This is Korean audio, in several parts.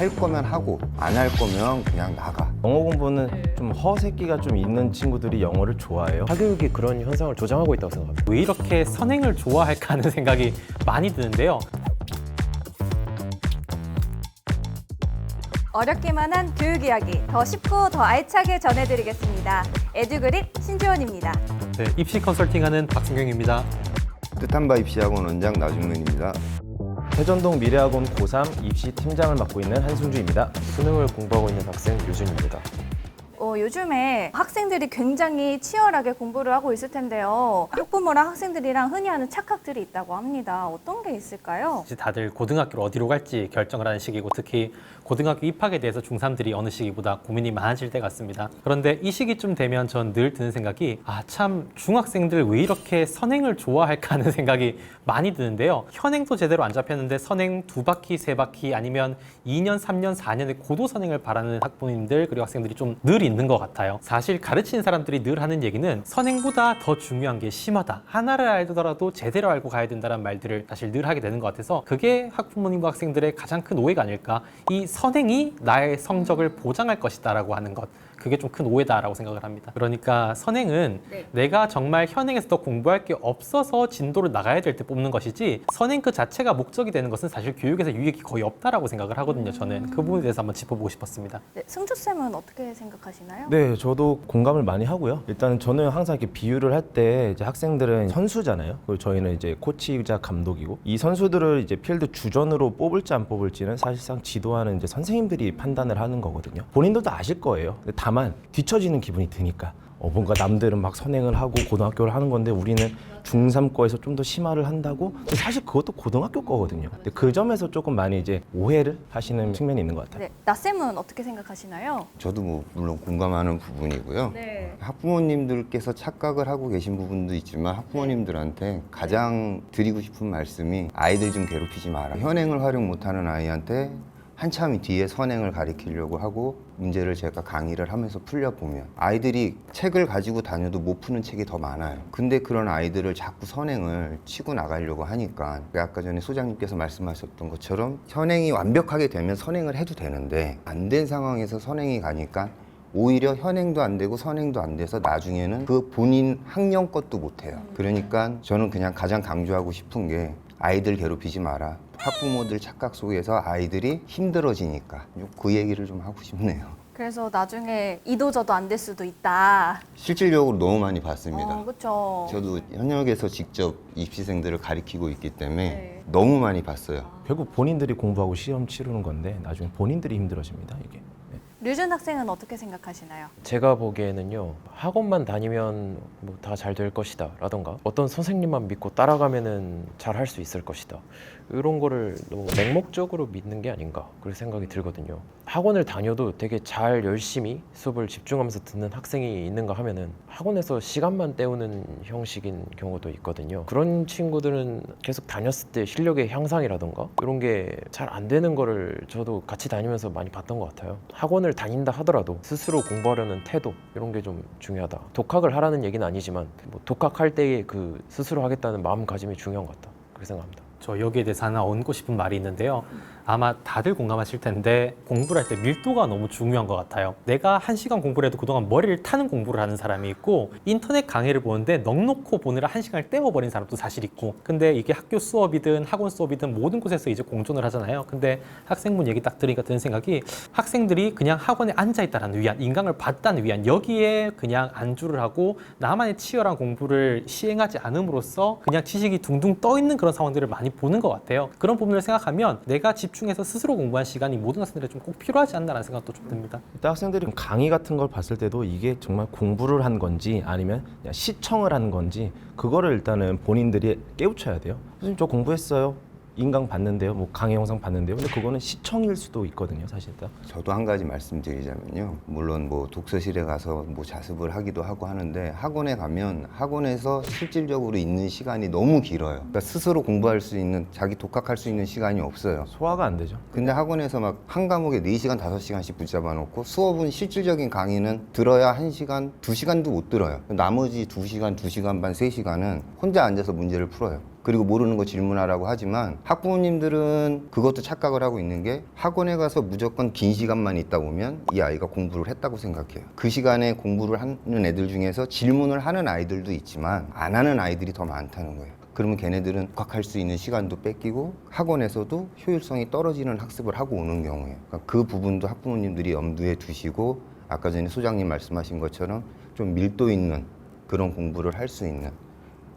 할 거면 하고 안 할 거면 그냥 나가. 영어 공부는 좀 허세끼가 좀 있는 친구들이 영어를 좋아해요. 사교육이 그런 현상을 조장하고 있다고 생각합니다. 왜 이렇게 선행을 좋아할까 하는 생각이 많이 드는데요. 어렵기만 한 교육 이야기 더 쉽고 더 알차게 전해드리겠습니다. 에듀그립 신지원입니다. 네, 입시 컨설팅하는 박승경입니다. 뜻한 바 입시학원 원장 나중면입니다. 세전동 미래학원 고3 입시 팀장을 맡고 있는 한승주입니다. 수능을 공부하고 있는 학생 유준입니다. 요즘에 학생들이 굉장히 치열하게 공부를 하고 있을 텐데요. 학부모랑 학생들이랑 흔히 하는 착각들이 있다고 합니다. 어떤 게 있을까요? 이제 다들 고등학교를 어디로 갈지 결정을 하는 시기고 특히 고등학교 입학에 대해서 중3들이 어느 시기보다 고민이 많아질 때 같습니다. 그런데 이 시기쯤 되면 전 늘 드는 생각이 참 중학생들 왜 이렇게 선행을 좋아할까 하는 생각이 많이 드는데요. 현행도 제대로 안 잡혔는데 선행 2바퀴, 3바퀴 아니면 2년, 3년, 4년의 고도 선행을 바라는 학부모님들 그리고 학생들이 좀 늘 있는 것 같아요. 사실 가르치는 사람들이 늘 하는 얘기는 선행보다 더 중요한 게 심하다. 하나를 알더라도 제대로 알고 가야 된다는 말들을 사실 늘 하게 되는 것 같아서 그게 학부모님과 학생들의 가장 큰 오해가 아닐까. 이 선행이 나의 성적을 보장할 것이다 라고 하는 것. 그게 좀 큰 오해다라고 생각을 합니다. 그러니까 선행은 내가 정말 현행에서 더 공부할 게 없어서 진도를 나가야 될 때 뽑는 것이지 선행 그 자체가 목적이 되는 것은 사실 교육에서 유익이 거의 없다라고 생각을 하거든요. 저는 그 부분에 대해서 한번 짚어보고 싶었습니다. 네, 승주쌤은 어떻게 생각하시나요? 네, 저도 공감을 많이 하고요. 일단 저는 항상 이렇게 비유를 할 때 이제 학생들은 선수잖아요. 그리고 저희는 이제 코치이자 감독이고 이 선수들을 이제 필드 주전으로 뽑을지 안 뽑을지는 사실상 지도하는 이제 선생님들이 판단을 하는 거거든요. 본인들도 아실 거예요. 근데 다만 뒤처지는 기분이 드니까 뭔가 남들은 막 선행을 하고 고등학교를 하는 건데 우리는 중3 거에서 좀 더 심화를 한다고? 근데 사실 그것도 고등학교 거거든요. 근데 그 점에서 조금 많이 이제 오해를 하시는 측면이 있는 것 같아요. 네, 나쌤은 어떻게 생각하시나요? 저도 물론 공감하는 부분이고요. 네. 학부모님들께서 착각을 하고 계신 부분도 있지만 학부모님들한테 가장 드리고 싶은 말씀이 아이들 좀 괴롭히지 마라. 현행을 활용 못하는 아이한테 한참 뒤에 선행을 가리키려고 하고 문제를 제가 강의를 하면서 풀려보면 아이들이 책을 가지고 다녀도 못 푸는 책이 더 많아요. 근데 그런 아이들을 자꾸 선행을 치고 나가려고 하니까 아까 전에 소장님께서 말씀하셨던 것처럼 현행이 완벽하게 되면 선행을 해도 되는데 안 된 상황에서 선행이 가니까 오히려 현행도 안 되고 선행도 안 돼서 나중에는 그 본인 학령 것도 못 해요. 그러니까 저는 그냥 가장 강조하고 싶은 게 아이들 괴롭히지 마라. 학부모들 착각 속에서 아이들이 힘들어지니까 그 얘기를 좀 하고 싶네요. 그래서 나중에 이도저도 안 될 수도 있다. 실질적으로 너무 많이 봤습니다. 그렇죠. 저도 현역에서 직접 입시생들을 가리키고 있기 때문에 네. 너무 많이 봤어요. 결국 본인들이 공부하고 시험 치르는 건데 나중에 본인들이 힘들어집니다, 이게. 류준 학생은 어떻게 생각하시나요? 제가 보기에는요, 학원만 다니면 뭐 다 잘 될 것이다 라던가 어떤 선생님만 믿고 따라가면은 잘 할 수 있을 것이다, 이런 거를 너무 맹목적으로 믿는 게 아닌가 그런 생각이 들거든요. 학원을 다녀도 되게 잘 열심히 수업을 집중하면서 듣는 학생이 있는가 하면은 학원에서 시간만 때우는 형식인 경우도 있거든요. 그런 친구들은 계속 다녔을 때 실력의 향상이라던가 이런 게 잘 안 되는 거를 저도 같이 다니면서 많이 봤던 것 같아요. 학원을 다닌다 하더라도 스스로 공부하려는 태도, 이런 게 좀 중요하다. 독학을 하라는 얘기는 아니지만 뭐 독학할 때의 그 스스로 하겠다는 마음가짐이 중요한 것 같다, 그렇게 생각합니다. 저 여기에 대해서 하나 얹고 싶은 말이 있는데요. 아마 다들 공감하실 텐데 공부를 할 때 밀도가 너무 중요한 것 같아요. 내가 1시간 공부를 해도 그동안 머리를 타는 공부를 하는 사람이 있고 인터넷 강의를 보는데 넋놓고 보느라 1시간을 때워버린 사람도 사실 있고, 근데 이게 학교 수업이든 학원 수업이든 모든 곳에서 이제 공존을 하잖아요. 근데 학생분 얘기 딱 들으니까 드는 생각이 학생들이 그냥 학원에 앉아있다는 위안, 인강을 받다는 위안, 여기에 그냥 안주를 하고 나만의 치열한 공부를 시행하지 않음으로써 그냥 지식이 둥둥 떠있는 그런 상황들을 많이 보는 것 같아요. 그런 부분을 생각하면 내가 집중해서 스스로 공부한 시간이 모든 학생들에 좀 꼭 필요하지 않나라는 생각도 좀 듭니다. 일단 학생들이 강의 같은 걸 봤을 때도 이게 정말 공부를 한 건지 아니면 그냥 시청을 한 건지 그거를 일단은 본인들이 깨우쳐야 돼요. 선생님 저 공부했어요. 인강 봤는데요, 뭐 강의 영상 봤는데요. 근데 그거는 시청일 수도 있거든요, 사실. 저도 한 가지 말씀드리자면요. 물론 뭐 독서실에 가서 뭐 자습을 하기도 하고 하는데 학원에 가면 학원에서 실질적으로 있는 시간이 너무 길어요. 그러니까 스스로 공부할 수 있는, 자기 독학할 수 있는 시간이 없어요. 소화가 안 되죠. 근데 학원에서 막 한 과목에 4시간, 5시간씩 붙잡아 놓고 수업은 실질적인 강의는 들어야 1시간, 2시간도 못 들어요. 나머지 2시간, 2시간 반, 3시간은 혼자 앉아서 문제를 풀어요. 그리고 모르는 거 질문하라고 하지만 학부모님들은 그것도 착각을 하고 있는 게 학원에 가서 무조건 긴 시간만 있다 보면 이 아이가 공부를 했다고 생각해요. 그 시간에 공부를 하는 애들 중에서 질문을 하는 아이들도 있지만 안 하는 아이들이 더 많다는 거예요. 그러면 걔네들은 독학할 수 있는 시간도 뺏기고 학원에서도 효율성이 떨어지는 학습을 하고 오는 경우예요. 그러니까 그 부분도 학부모님들이 염두에 두시고 아까 전에 소장님 말씀하신 것처럼 좀 밀도 있는 그런 공부를 할 수 있는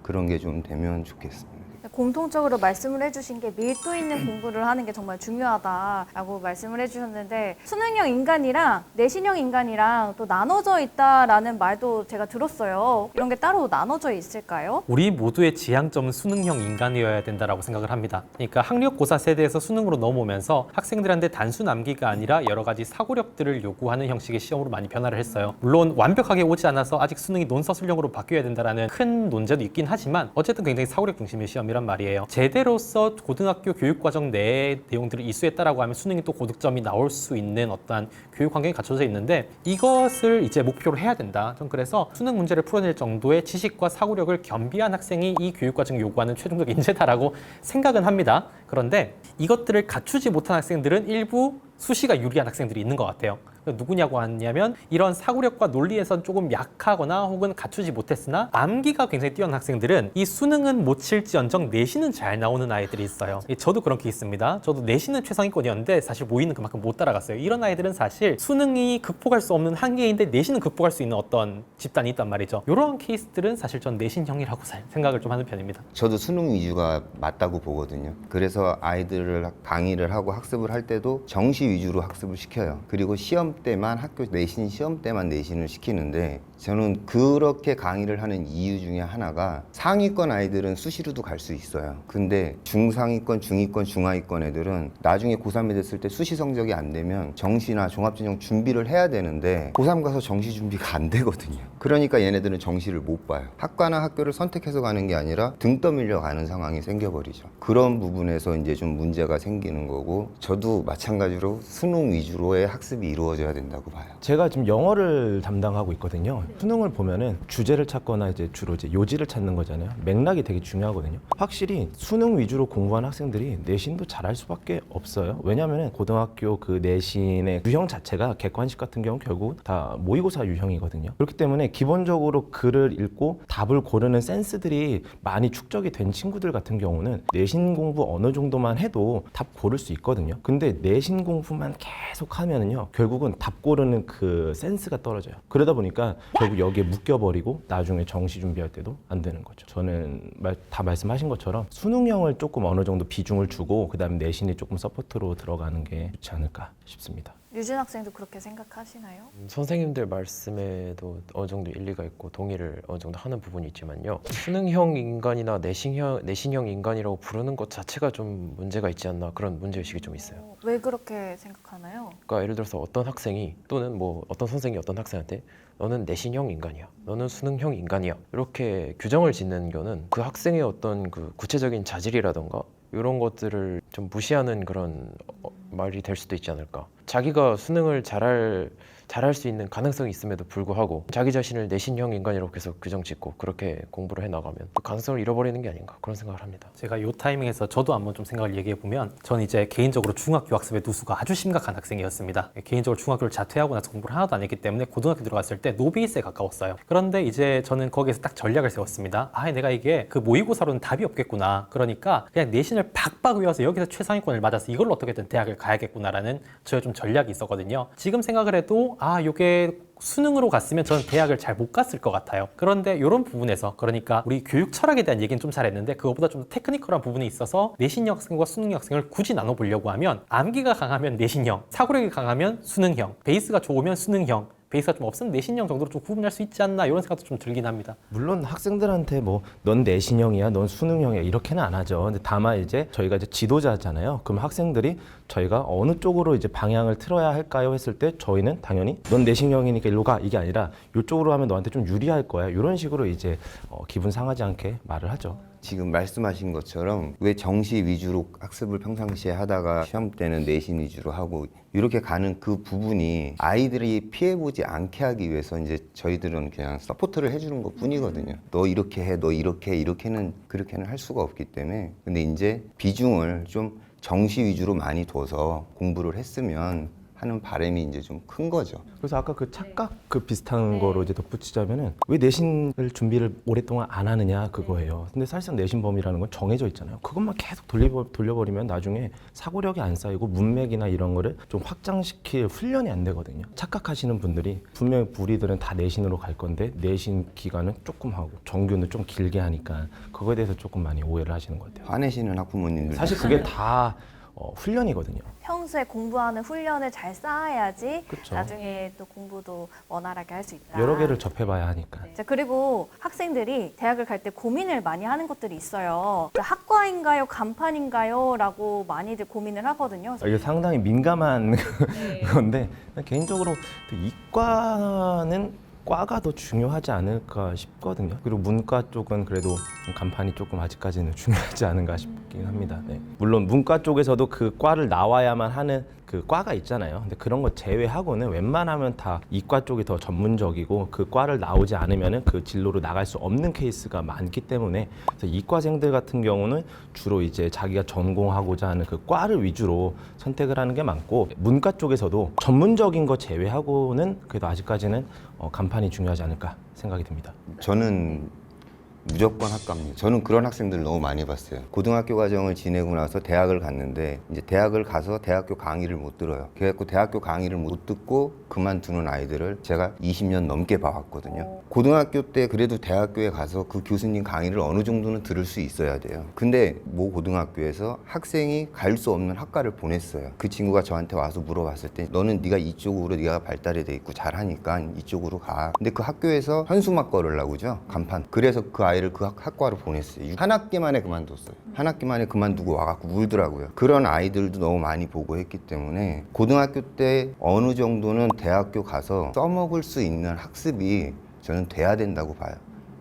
그런 게 좀 되면 좋겠습니다. 공통적으로 말씀을 해주신 게 밀도 있는 공부를 하는 게 정말 중요하다라고 말씀을 해주셨는데 수능형 인간이랑 내신형 인간이랑 또 나눠져 있다라는 말도 제가 들었어요. 이런 게 따로 나눠져 있을까요? 우리 모두의 지향점은 수능형 인간이어야 된다라고 생각을 합니다. 그러니까 학력고사 세대에서 수능으로 넘어오면서 학생들한테 단순 암기가 아니라 여러 가지 사고력들을 요구하는 형식의 시험으로 많이 변화를 했어요. 물론 완벽하게 오지 않아서 아직 수능이 논서술형으로 바뀌어야 된다라는 큰 논제도 있긴 하지만 어쨌든 굉장히 사고력 중심의 시험이란 말이에요. 제대로서 고등학교 교육과정 내의 내용들을 이수했다라고 하면 수능이 또 고득점이 나올 수 있는 어떠한 교육 환경이 갖춰져 있는데 이것을 이제 목표로 해야 된다. 전 그래서 수능 문제를 풀어낼 정도의 지식과 사고력을 겸비한 학생이 이 교육과정이 요구하는 최종적 인재다라고 생각은 합니다. 그런데 이것들을 갖추지 못한 학생들은 일부 수시가 유리한 학생들이 있는 것 같아요. 누구냐고 하냐면 이런 사고력과 논리에선 조금 약하거나 혹은 갖추지 못했으나 암기가 굉장히 뛰어난 학생들은 이 수능은 못 칠지언정 내신은 잘 나오는 아이들이 있어요. 저도 그런 게 있습니다. 저도 내신은 최상위권이었는데 사실 모의는 그만큼 못 따라갔어요. 이런 아이들은 사실 수능이 극복할 수 없는 한계인데 내신은 극복할 수 있는 어떤 집단이 있단 말이죠. 이런 케이스들은 사실 전 내신형이라고 생각을 좀 하는 편입니다. 저도 수능 위주가 맞다고 보거든요. 그래서 아이들을 강의를 하고 학습을 할 때도 정시 위주로 학습을 시켜요. 그리고 시험 때만 학교 내신 시험 때만 내신을 시키는데 저는 그렇게 강의를 하는 이유 중에 하나가 상위권 아이들은 수시로도 갈 수 있어요. 근데 중상위권, 중위권, 중하위권 애들은 나중에 고3이 됐을 때 수시 성적이 안 되면 정시나 종합전형 준비를 해야 되는데 고3 가서 정시 준비가 안 되거든요. 그러니까 얘네들은 정시를 못 봐요. 학과나 학교를 선택해서 가는 게 아니라 등 떠밀려 가는 상황이 생겨버리죠. 그런 부분에서 이제 좀 문제가 생기는 거고 저도 마찬가지로 수능 위주로의 학습이 이루어져야 된다고 봐요. 제가 지금 영어를 담당하고 있거든요. 수능을 보면은 주제를 찾거나 이제 주로 이제 요지를 찾는 거잖아요. 맥락이 되게 중요하거든요. 확실히 수능 위주로 공부한 학생들이 내신도 잘할 수밖에 없어요. 왜냐하면 고등학교 그 내신의 유형 자체가 객관식 같은 경우 결국 다 모의고사 유형이거든요. 그렇기 때문에 기본적으로 글을 읽고 답을 고르는 센스들이 많이 축적이 된 친구들 같은 경우는 내신 공부 어느 정도만 해도 답 고를 수 있거든요. 근데 내신 공부만 계속 하면은요 결국은 답 고르는 그 센스가 떨어져요. 그러다 보니까 결국 여기에 묶여버리고 나중에 정시 준비할 때도 안 되는 거죠. 저는 다 말씀하신 것처럼 수능형을 조금 어느 정도 비중을 주고 그 다음에 내신이 조금 서포트로 들어가는 게 좋지 않을까 싶습니다. 유진 학생도 그렇게 생각하시나요? 선생님들 말씀에도 어느 정도 일리가 있고 동의를 어느 정도 하는 부분이 있지만요. 수능형 인간이나 내신형 인간이라고 부르는 것 자체가 좀 문제가 있지 않나 그런 문제의식이 좀 있어요. 왜 그렇게 생각하나요? 그러니까 예를 들어서 어떤 학생이 또는 뭐 어떤 선생이 어떤 학생한테 너는 내신형 인간이야, 너는 수능형 인간이야 이렇게 규정을 짓는 거는 그 학생의 어떤 그 구체적인 자질이라던가 이런 것들을 좀 무시하는 그런 말이 될 수도 있지 않을까. 자기가 수능을 잘할 수 있는 가능성이 있음에도 불구하고 자기 자신을 내신형 인간이라고 계속 규정 짓고 그렇게 공부를 해나가면 그 가능성을 잃어버리는 게 아닌가 그런 생각을 합니다. 제가 이 타이밍에서 저도 한번 좀 생각을 얘기해 보면 저는 이제 개인적으로 중학교 학습의 누수가 아주 심각한 학생이었습니다. 개인적으로 중학교를 자퇴하고 나서 공부를 하나도 안 했기 때문에 고등학교 들어갔을 때 노베이스에 가까웠어요. 그런데 이제 저는 거기에서 딱 전략을 세웠습니다. 내가 이게 그 모의고사로는 답이 없겠구나. 그러니까 그냥 내신을 박박 외워서 여기서 최상위권을 맞아서 이걸로 어떻게든 대학을 가야겠구나라는 저의 좀 전략이 있었거든요. 지금 생각을 해도 이게 수능으로 갔으면 저는 대학을 잘 못 갔을 것 같아요. 그런데 이런 부분에서 그러니까 우리 교육 철학에 대한 얘기는 좀 잘했는데 그것보다 좀 더 테크니컬한 부분이 있어서 내신형 학생과 수능형 학생을 굳이 나눠보려고 하면 암기가 강하면 내신형, 사고력이 강하면 수능형, 베이스가 좋으면 수능형, 베이스가 좀 없으면 내신형 정도로 좀 구분할 수 있지 않나 이런 생각도 좀 들긴 합니다. 물론 학생들한테 뭐 넌 내신형이야, 넌 수능형이야 이렇게는 안 하죠. 근데 다만 이제 저희가 이제 지도자잖아요. 그럼 학생들이 저희가 어느 쪽으로 이제 방향을 틀어야 할까요 했을 때 저희는 당연히 넌 내신형이니까 일로 가 이게 아니라 이쪽으로 하면 너한테 좀 유리할 거야. 이런 식으로 이제 기분 상하지 않게 말을 하죠. 지금 말씀하신 것처럼 왜 정시 위주로 학습을 평상시에 하다가 시험 때는 내신 위주로 하고 이렇게 가는 그 부분이 아이들이 피해보지 않게 하기 위해서 이제 저희들은 그냥 서포트를 해주는 것 뿐이거든요. 너 이렇게 해, 너 이렇게 해, 이렇게는 그렇게는 할 수가 없기 때문에. 근데 이제 비중을 좀 정시 위주로 많이 둬서 공부를 했으면 하는 바람이 이제 좀 큰 거죠. 그래서 아까 그 착각 그 비슷한 거로 이제 덧붙이자면은 왜 내신을 준비를 오랫동안 안 하느냐 그거예요. 근데 사실상 내신 범위라는 건 정해져 있잖아요. 그것만 계속 돌려버리면 나중에 사고력이 안 쌓이고 문맥이나 이런 거를 좀 확장시킬 훈련이 안 되거든요. 착각하시는 분들이 분명히 우리들은 다 내신으로 갈 건데 내신 기간은 조금 하고 정규는 좀 길게 하니까 그거에 대해서 조금 많이 오해를 하시는 것 같아요. 화내시는 학부모님들 사실 그게 다 훈련이거든요. 평소에 공부하는 훈련을 잘 쌓아야지 그쵸. 나중에 또 공부도 원활하게 할 수 있다. 여러 개를 접해봐야 하니까. 자, 그리고 학생들이 대학을 갈 때 고민을 많이 하는 것들이 있어요. 학과인가요, 간판인가요? 라고 많이들 고민을 하거든요. 이게 상당히 민감한 건데 개인적으로 이과는 과가 더 중요하지 않을까 싶거든요. 그리고 문과 쪽은 그래도 간판이 조금 아직까지는 중요하지 않은가 싶긴 합니다. 네. 물론 문과 쪽에서도 그 과를 나와야만 하는 그 과가 있잖아요. 근데 그런 거 제외하고는 웬만하면 다 이과 쪽이 더 전문적이고 그 과를 나오지 않으면은 그 진로로 나갈 수 없는 케이스가 많기 때문에 그래서 이과생들 같은 경우는 주로 이제 자기가 전공하고자 하는 그 과를 위주로 선택을 하는 게 많고 문과 쪽에서도 전문적인 거 제외하고는 그래도 아직까지는 간판이 중요하지 않을까 생각이 듭니다. 저는 무조건 학과입니다. 저는 그런 학생들을 너무 많이 봤어요. 고등학교 과정을 지내고 나서 대학을 갔는데 이제 대학을 가서 대학교 강의를 못 들어요. 그래갖고 대학교 강의를 못 듣고 그만두는 아이들을 제가 20년 넘게 봐왔거든요. 고등학교 때 그래도 대학교에 가서 그 교수님 강의를 어느 정도는 들을 수 있어야 돼요. 근데 모 고등학교에서 학생이 갈 수 없는 학과를 보냈어요. 그 친구가 저한테 와서 물어봤을 때 너는 네가 이쪽으로 네가 발달이 돼 있고 잘하니까 이쪽으로 가. 근데 그 학교에서 현수막 걸으려고 그죠? 간판. 그래서 그 아이를 그 학과로 보냈어요. 한 학기 만에 그만뒀어요. 한 학기 만에 그만두고 와갖고 울더라고요. 그런 아이들도 너무 많이 보고 했기 때문에 고등학교 때 어느 정도는 대학교 가서 써먹을 수 있는 학습이 저는 돼야 된다고 봐요.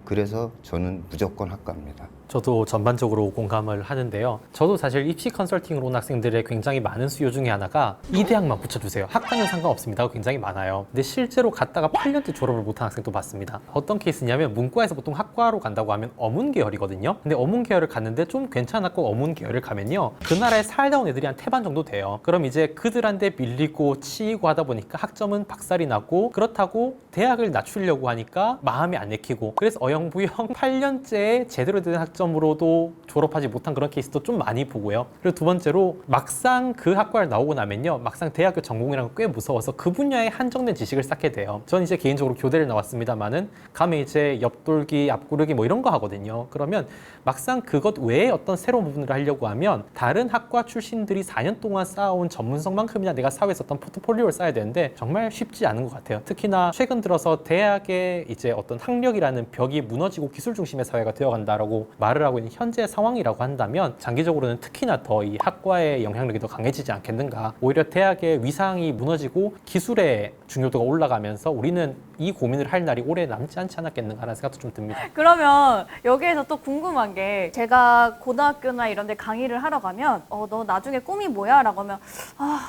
그래서 저는 무조건 학과입니다. 저도 전반적으로 공감을 하는데요. 저도 사실 입시 컨설팅으로 온 학생들의 굉장히 많은 수요 중에 하나가 이 대학만 붙여주세요. 학과는 상관없습니다. 굉장히 많아요. 근데 실제로 갔다가 8년째 졸업을 못한 학생도 봤습니다. 어떤 케이스냐면 문과에서 보통 학과로 간다고 하면 어문 계열이거든요. 근데 어문 계열을 갔는데 좀 괜찮았고 어문 계열을 가면요. 그 나라에 살다 온 애들이 한 태반 정도 돼요. 그럼 이제 그들한테 밀리고 치이고 하다 보니까 학점은 박살이 나고 그렇다고 대학을 낮추려고 하니까 마음이 안 내키고 그래서 어영부영 8년째 제대로 된 학점으로도 졸업하지 못한 그런 케이스도 좀 많이 보고요. 그리고 두 번째로 막상 그 학과를 나오고 나면요. 막상 대학교 전공이랑 꽤 무서워서 그 분야에 한정된 지식을 쌓게 돼요. 전 이제 개인적으로 교대를 나왔습니다만은 가면 이제 옆돌기, 앞구르기 뭐 이런 거 하거든요. 그러면 막상 그것 외에 어떤 새로운 부분을 하려고 하면 다른 학과 출신들이 4년 동안 쌓아온 전문성만큼이나 내가 사회에서 어떤 포트폴리오를 쌓아야 되는데 정말 쉽지 않은 것 같아요. 특히나 최근 들어서 대학의 이제 어떤 학력이라는 벽이 무너지고 기술 중심의 사회가 되어간다라고 말을 하고 있는 현재 상황이라고 한다면 장기적으로는 특히나 더 이 학과의 영향력이 더 강해지지 않겠는가. 오히려 대학의 위상이 무너지고 기술의 중요도가 올라가면서 우리는 이 고민을 할 날이 오래 남지 않지 않았겠는가 하는 생각도 좀 듭니다. 그러면 여기에서 또 궁금한 게 제가 고등학교나 이런 데 강의를 하러 가면 너 나중에 꿈이 뭐야? 라고 하면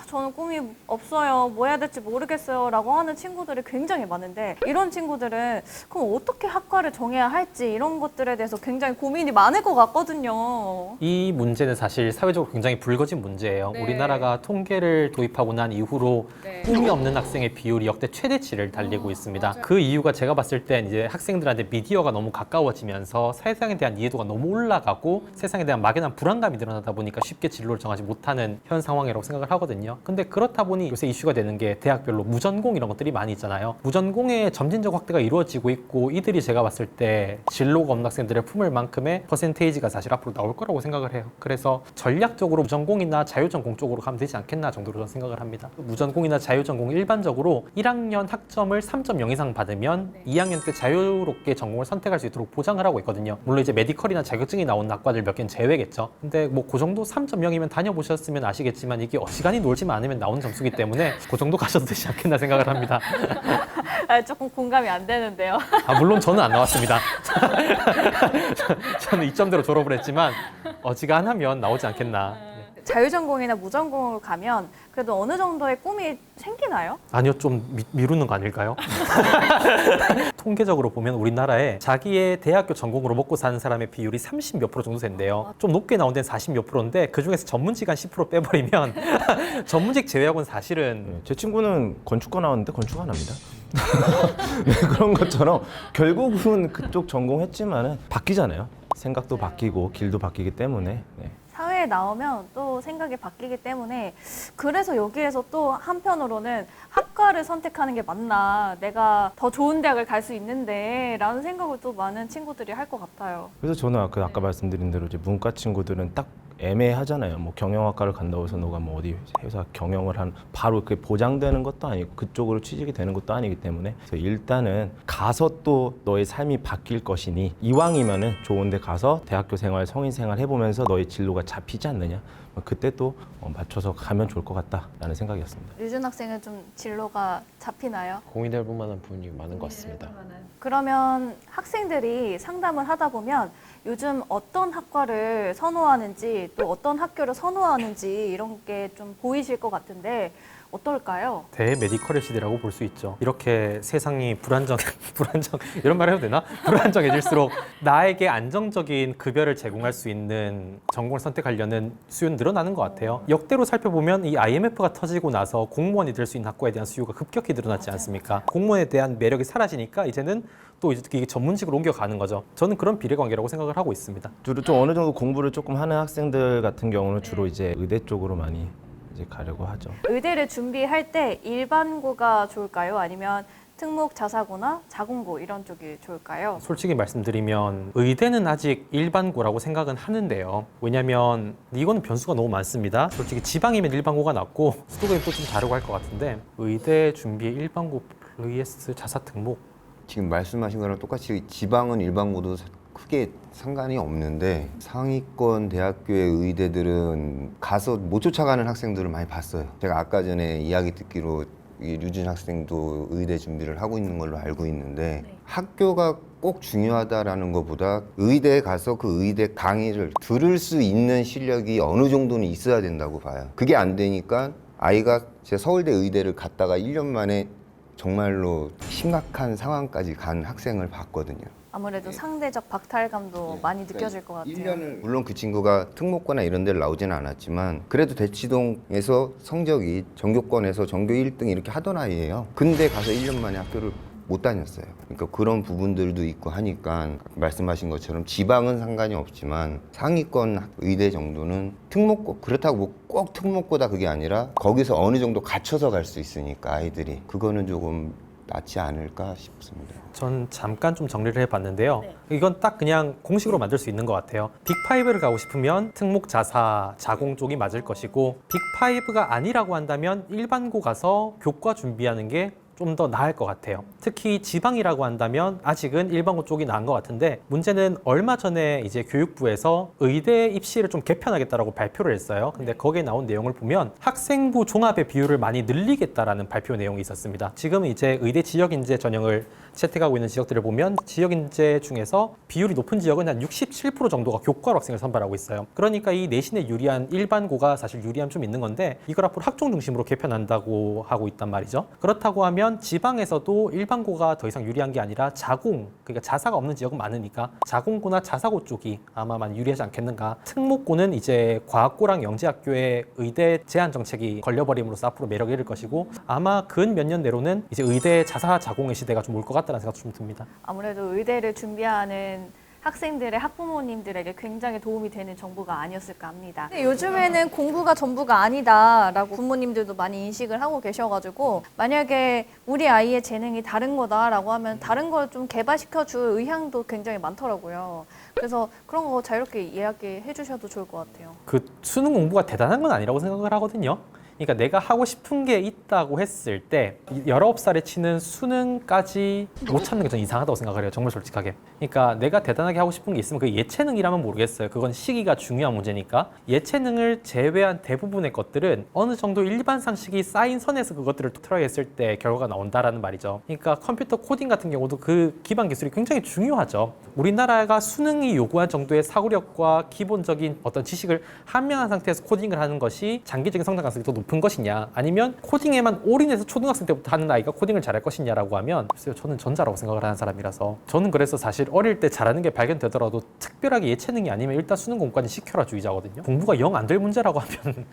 저는 꿈이 없어요. 뭐 해야 될지 모르겠어요. 라고 하는 친구들이 굉장히 많은데 이런 친구들은 그럼 어떻게 학과를 정해야 할지 이런 것들에 대해서 굉장히 고민이 많을 것 같거든요. 이 문제는 사실 사회적으로 굉장히 불거진 문제예요. 네. 우리나라가 통계를 도입하고 난 이후로 네. 꿈이 없는 학생의 비율이 역대 최대치를 달리고 있습니다. 그 이유가 제가 봤을 땐 이제 학생들한테 미디어가 너무 가까워지면서 세상에 대한 이해도가 너무 올라가고 세상에 대한 막연한 불안감이 늘어나다 보니까 쉽게 진로를 정하지 못하는 현 상황이라고 생각을 하거든요. 근데 그렇다 보니 요새 이슈가 되는 게 대학별로 무전공 이런 것들이 많이 있잖아요. 무전공의 점진적 확대가 이루어지고 있고 이들이 제가 봤을 때 진로가 없는 학생들의 품을 만큼의 퍼센테이지가 사실 앞으로 나올 거라고 생각을 해요. 그래서 전략적으로 무전공이나 자유전공 쪽으로 가면 되지 않겠나 정도로 저는 생각을 합니다. 무전공이나 자유전공 일반적으로 경우에도 1학년 학점을 3.0 이상 받으면 2학년 때 자유롭게 전공을 선택할 수 있도록 보장을 하고 있거든요. 물론 이제 메디컬이나 자격증이 나온 학과들 몇 개는 제외겠죠. 근데 뭐 그 정도 3.0이면 다녀보셨으면 아시겠지만 이게 시간이 놀지만 않으면 나오는 점수기 때문에 그 정도 가셔도 되지 않겠나 생각을 합니다. 조금 공감이 안 되는데요. 물론 저는 안 나왔습니다. 저는 2점대로 졸업을 했지만 어지간하면 나오지 않겠나. 자유전공이나 무전공으로 가면 그래도 어느 정도의 꿈이 생기나요? 아니요, 좀 미루는 거 아닐까요? 통계적으로 보면 우리나라에 자기의 대학교 전공으로 먹고 사는 사람의 비율이 30 몇 프로 정도 된대요. 좀 높게 나온 데는 40 몇 프로인데 그중에서 전문직 한 10% 빼버리면 전문직 제외하고는 사실은 제 친구는 건축과 나왔는데 건축 안 합니다. 네, 그런 것처럼 결국은 그쪽 전공했지만은 바뀌잖아요. 생각도 바뀌고 길도 바뀌기 때문에. 네. 사회에 나오면 또 생각이 바뀌기 때문에 그래서 여기에서 또 한편으로는 학과를 선택하는 게 맞나, 내가 더 좋은 대학을 갈 수 있는데 라는 생각을 또 많은 친구들이 할 것 같아요. 그래서 저는 아까 말씀드린 대로 이제 문과 친구들은 딱 애매하잖아요. 뭐 경영학과를 간다고 해서 너가 뭐 어디 회사 경영을 한 바로 그게 보장되는 것도 아니고 그쪽으로 취직이 되는 것도 아니기 때문에 그래서 일단은 가서 또 너의 삶이 바뀔 것이니 이왕이면은 좋은 데 가서 대학교 생활, 성인 생활 해보면서 너의 진로가 잡히지 않느냐. 그때 또 맞춰서 가면 좋을 것 같다라는 생각이었습니다. 류준 학생은 좀 진로가 잡히나요? 고민해 볼 만한 부분이 많은 것 같습니다. 그러면 학생들이 상담을 하다 보면 요즘 어떤 학과를 선호하는지 또 어떤 학교를 선호하는지 이런 게 좀 보이실 것 같은데 어떨까요? 대메디컬의 시대라고 볼 수 있죠. 이렇게 세상이 불안정 이런 말 해도 되나? 불안정해질수록 나에게 안정적인 급여를 제공할 수 있는 전공을 선택하려는 수요는 늘어나는 것 같아요. 역대로 살펴보면 이 IMF가 터지고 나서 공무원이 될 수 있는 학과에 대한 수요가 급격히 늘어났지 않습니까? 공무원에 대한 매력이 사라지니까 이제는 또 이게 전문직으로 옮겨가는 거죠. 저는 그런 비례관계라고 생각을 하고 있습니다. 주로 좀 어느 정도 공부를 조금 하는 학생들 같은 경우는 주로 이제 의대 쪽으로 많이 이제 가려고 하죠. 의대를 준비할 때 일반고가 좋을까요? 아니면 특목 자사고나 자공고 이런 쪽이 좋을까요? 솔직히 말씀드리면 의대는 아직 일반고라고 생각은 하는데요. 왜냐면 이거는 변수가 너무 많습니다. 솔직히 지방이면 일반고가 낫고 수도권이 또 좀 다르고 할 것 같은데 의대 준비에 일반고 vs 자사 특목 지금 말씀하신 거랑 똑같이 지방은 일반고도 크게 상관이 없는데 상위권 대학교의 의대들은 가서 못 쫓아가는 학생들을 많이 봤어요. 제가 아까 전에 이야기 듣기로 이 류준 학생도 의대 준비를 하고 있는 걸로 알고 있는데 학교가 꼭 중요하다라는 것보다 의대에 가서 그 의대 강의를 들을 수 있는 실력이 어느 정도는 있어야 된다고 봐요. 그게 안 되니까 아이가 제 서울대 의대를 갔다가 1년 만에 정말로 심각한 상황까지 간 학생을 봤거든요. 아무래도 상대적 박탈감도 많이 느껴질 것 같아요. 1년을 물론 그 친구가 특목고나 이런 데를 나오지는 않았지만 그래도 대치동에서 성적이 전교권에서 전교 1등 이렇게 하던 아이예요. 근데 가서 1년 만에 학교를 못 다녔어요. 그러니까 그런 부분들도 있고 하니까 말씀하신 것처럼 지방은 상관이 없지만 상위권 의대 정도는 특목고, 그렇다고 뭐 꼭 특목고다 그게 아니라 거기서 어느 정도 갖춰서 갈 수 있으니까 아이들이 그거는 조금 낫지 않을까 싶습니다. 전 잠깐 좀 정리를 해봤는데요. 이건 딱 그냥 공식으로 만들 수 있는 것 같아요. 빅5를 가고 싶으면 특목 자사, 자공 쪽이 맞을 것이고 빅5가 아니라고 한다면 일반고 가서 교과 준비하는 게 좀 더 나을 것 같아요. 특히 지방이라고 한다면 아직은 일반고 쪽이 나은 것 같은데 문제는 얼마 전에 이제 교육부에서 의대 입시를 좀 개편하겠다라고 발표를 했어요. 근데 거기에 나온 내용을 보면 학생부 종합의 비율을 많이 늘리겠다라는 발표 내용이 있었습니다. 지금 이제 의대 지역인재 전형을 채택하고 있는 지역들을 보면 지역인재 중에서 비율이 높은 지역은 한 67% 정도가 교과로 학생을 선발하고 있어요. 그러니까 이 내신에 유리한 일반고가 사실 유리함 좀 있는 건데 이걸 앞으로 학종 중심으로 개편한다고 하고 있단 말이죠. 그렇다고 하면 지방에서도 일반고가 더 이상 유리한 게 아니라 자공, 그러니까 자사가 없는 지역은 많으니까 자공고나 자사고 쪽이 아마 많이 유리하지 않겠는가. 특목고는 이제 과학고랑 영재학교의 의대 제한 정책이 걸려버림으로써 앞으로 매력을 잃을 것이고 아마 근 몇 년 내로는 이제 의대 자사 자공의 시대가 좀 올 것 같다는 생각도 좀 듭니다. 아무래도 의대를 준비하는 학생들의 학부모님들에게 굉장히 도움이 되는 정보가 아니었을까 합니다. 근데 요즘에는 공부가 전부가 아니다라고 부모님들도 많이 인식을 하고 계셔가지고 만약에 우리 아이의 재능이 다른 거다라고 하면 다른 걸 좀 개발시켜줄 의향도 굉장히 많더라고요. 그래서 그런 거 자유롭게 이야기해 주셔도 좋을 것 같아요. 그 수능 공부가 대단한 건 아니라고 생각을 하거든요. 그러니까 내가 하고 싶은 게 있다고 했을 때 19살에 치는 수능까지 못 참는 게 전 이상하다고 생각을 해요. 정말 솔직하게. 그러니까 내가 대단하게 하고 싶은 게 있으면 그게 예체능이라면 모르겠어요. 그건 시기가 중요한 문제니까. 예체능을 제외한 대부분의 것들은 어느 정도 일반 상식이 쌓인 선에서 그것들을 트라이했을 때 결과가 나온다라는 말이죠. 그러니까 컴퓨터 코딩 같은 경우도 그 기반 기술이 굉장히 중요하죠. 우리나라가 수능이 요구한 정도의 사고력과 기본적인 어떤 지식을 함양한 상태에서 코딩을 하는 것이 장기적인 성장 가능성이 더 높은 것이냐, 아니면 코딩에만 올인해서 초등학생 때부터 하는 아이가 코딩을 잘할 것이냐라고 하면 글쎄요, 저는 전자라고 생각을 하는 사람이라서. 저는 그래서 사실 어릴 때 잘하는 게 발견되더라도 특별하게 예체능이 아니면 일단 수능 공부까지 시켜라 주의자거든요. 공부가 영 안 될 문제라고 하면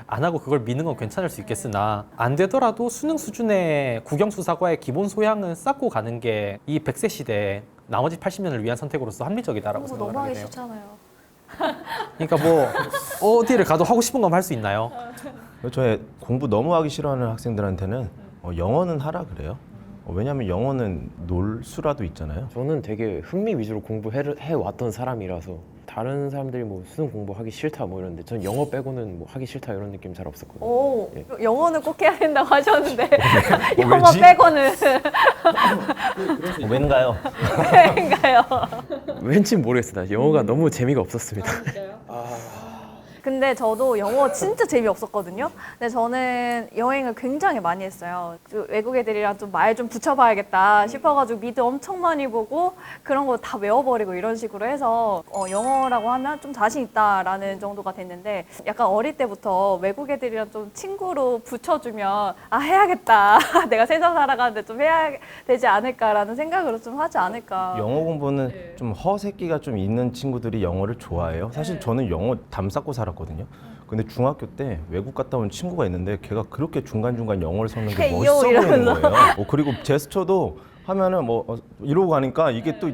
안 하고 그걸 미는 건 괜찮을 수 있겠으나, 안 되더라도 수능 수준의 국영수사과의 기본 소양은 쌓고 가는 게 이 100세 시대에 나머지 80년을 위한 선택으로서 합리적이다라고 공부 생각을 너무 하게 하기 돼요. 싫잖아요. 그러니까 뭐 어디를 가도 하고 싶은 건 할 수 있나요? 저의 공부 너무 하기 싫어하는 학생들한테는 영어는 하라 그래요. 왜냐하면 영어는 놀 수라도 있잖아요. 저는 되게 흥미 위주로 공부해 왔던 사람이라서 다른 사람들이 뭐 수능 공부하기 싫다 뭐 이러는데 전 영어 빼고는 뭐 하기 싫다 이런 느낌 잘 없었거든요. 오, 예. 영어는 꼭 해야 된다고 하셨는데 영어 왠지? 빼고는 왠가요? 왜인가요? 왠지 모르겠어요. 나 영어가 너무 재미가 없었습니다. 근데 저도 영어 진짜 재미없었거든요. 근데 저는 여행을 굉장히 많이 했어요. 그 외국 애들이랑 좀 말 좀 붙여봐야겠다 싶어가지고 미드 엄청 많이 보고 그런 거 다 외워버리고 이런 식으로 해서 영어라고 하면 좀 자신 있다라는 정도가 됐는데, 약간 어릴 때부터 외국 애들이랑 좀 친구로 붙여주면 아 해야겠다. 내가 세상 살아가는데 좀 해야 되지 않을까라는 생각으로 좀 하지 않을까. 영어 공부는 좀 허세끼가 좀 있는 친구들이 영어를 좋아해요. 사실 저는 영어 담 쌓고 살았거든요. 근데 중학교 때 외국 갔다 온 친구가 있는데 걔가 그렇게 중간중간 영어를 섞는 게 헤이요 멋있어 보이는 이러면서. 거예요. 그리고 제스처도 하면은 이러고 가니까 이게 또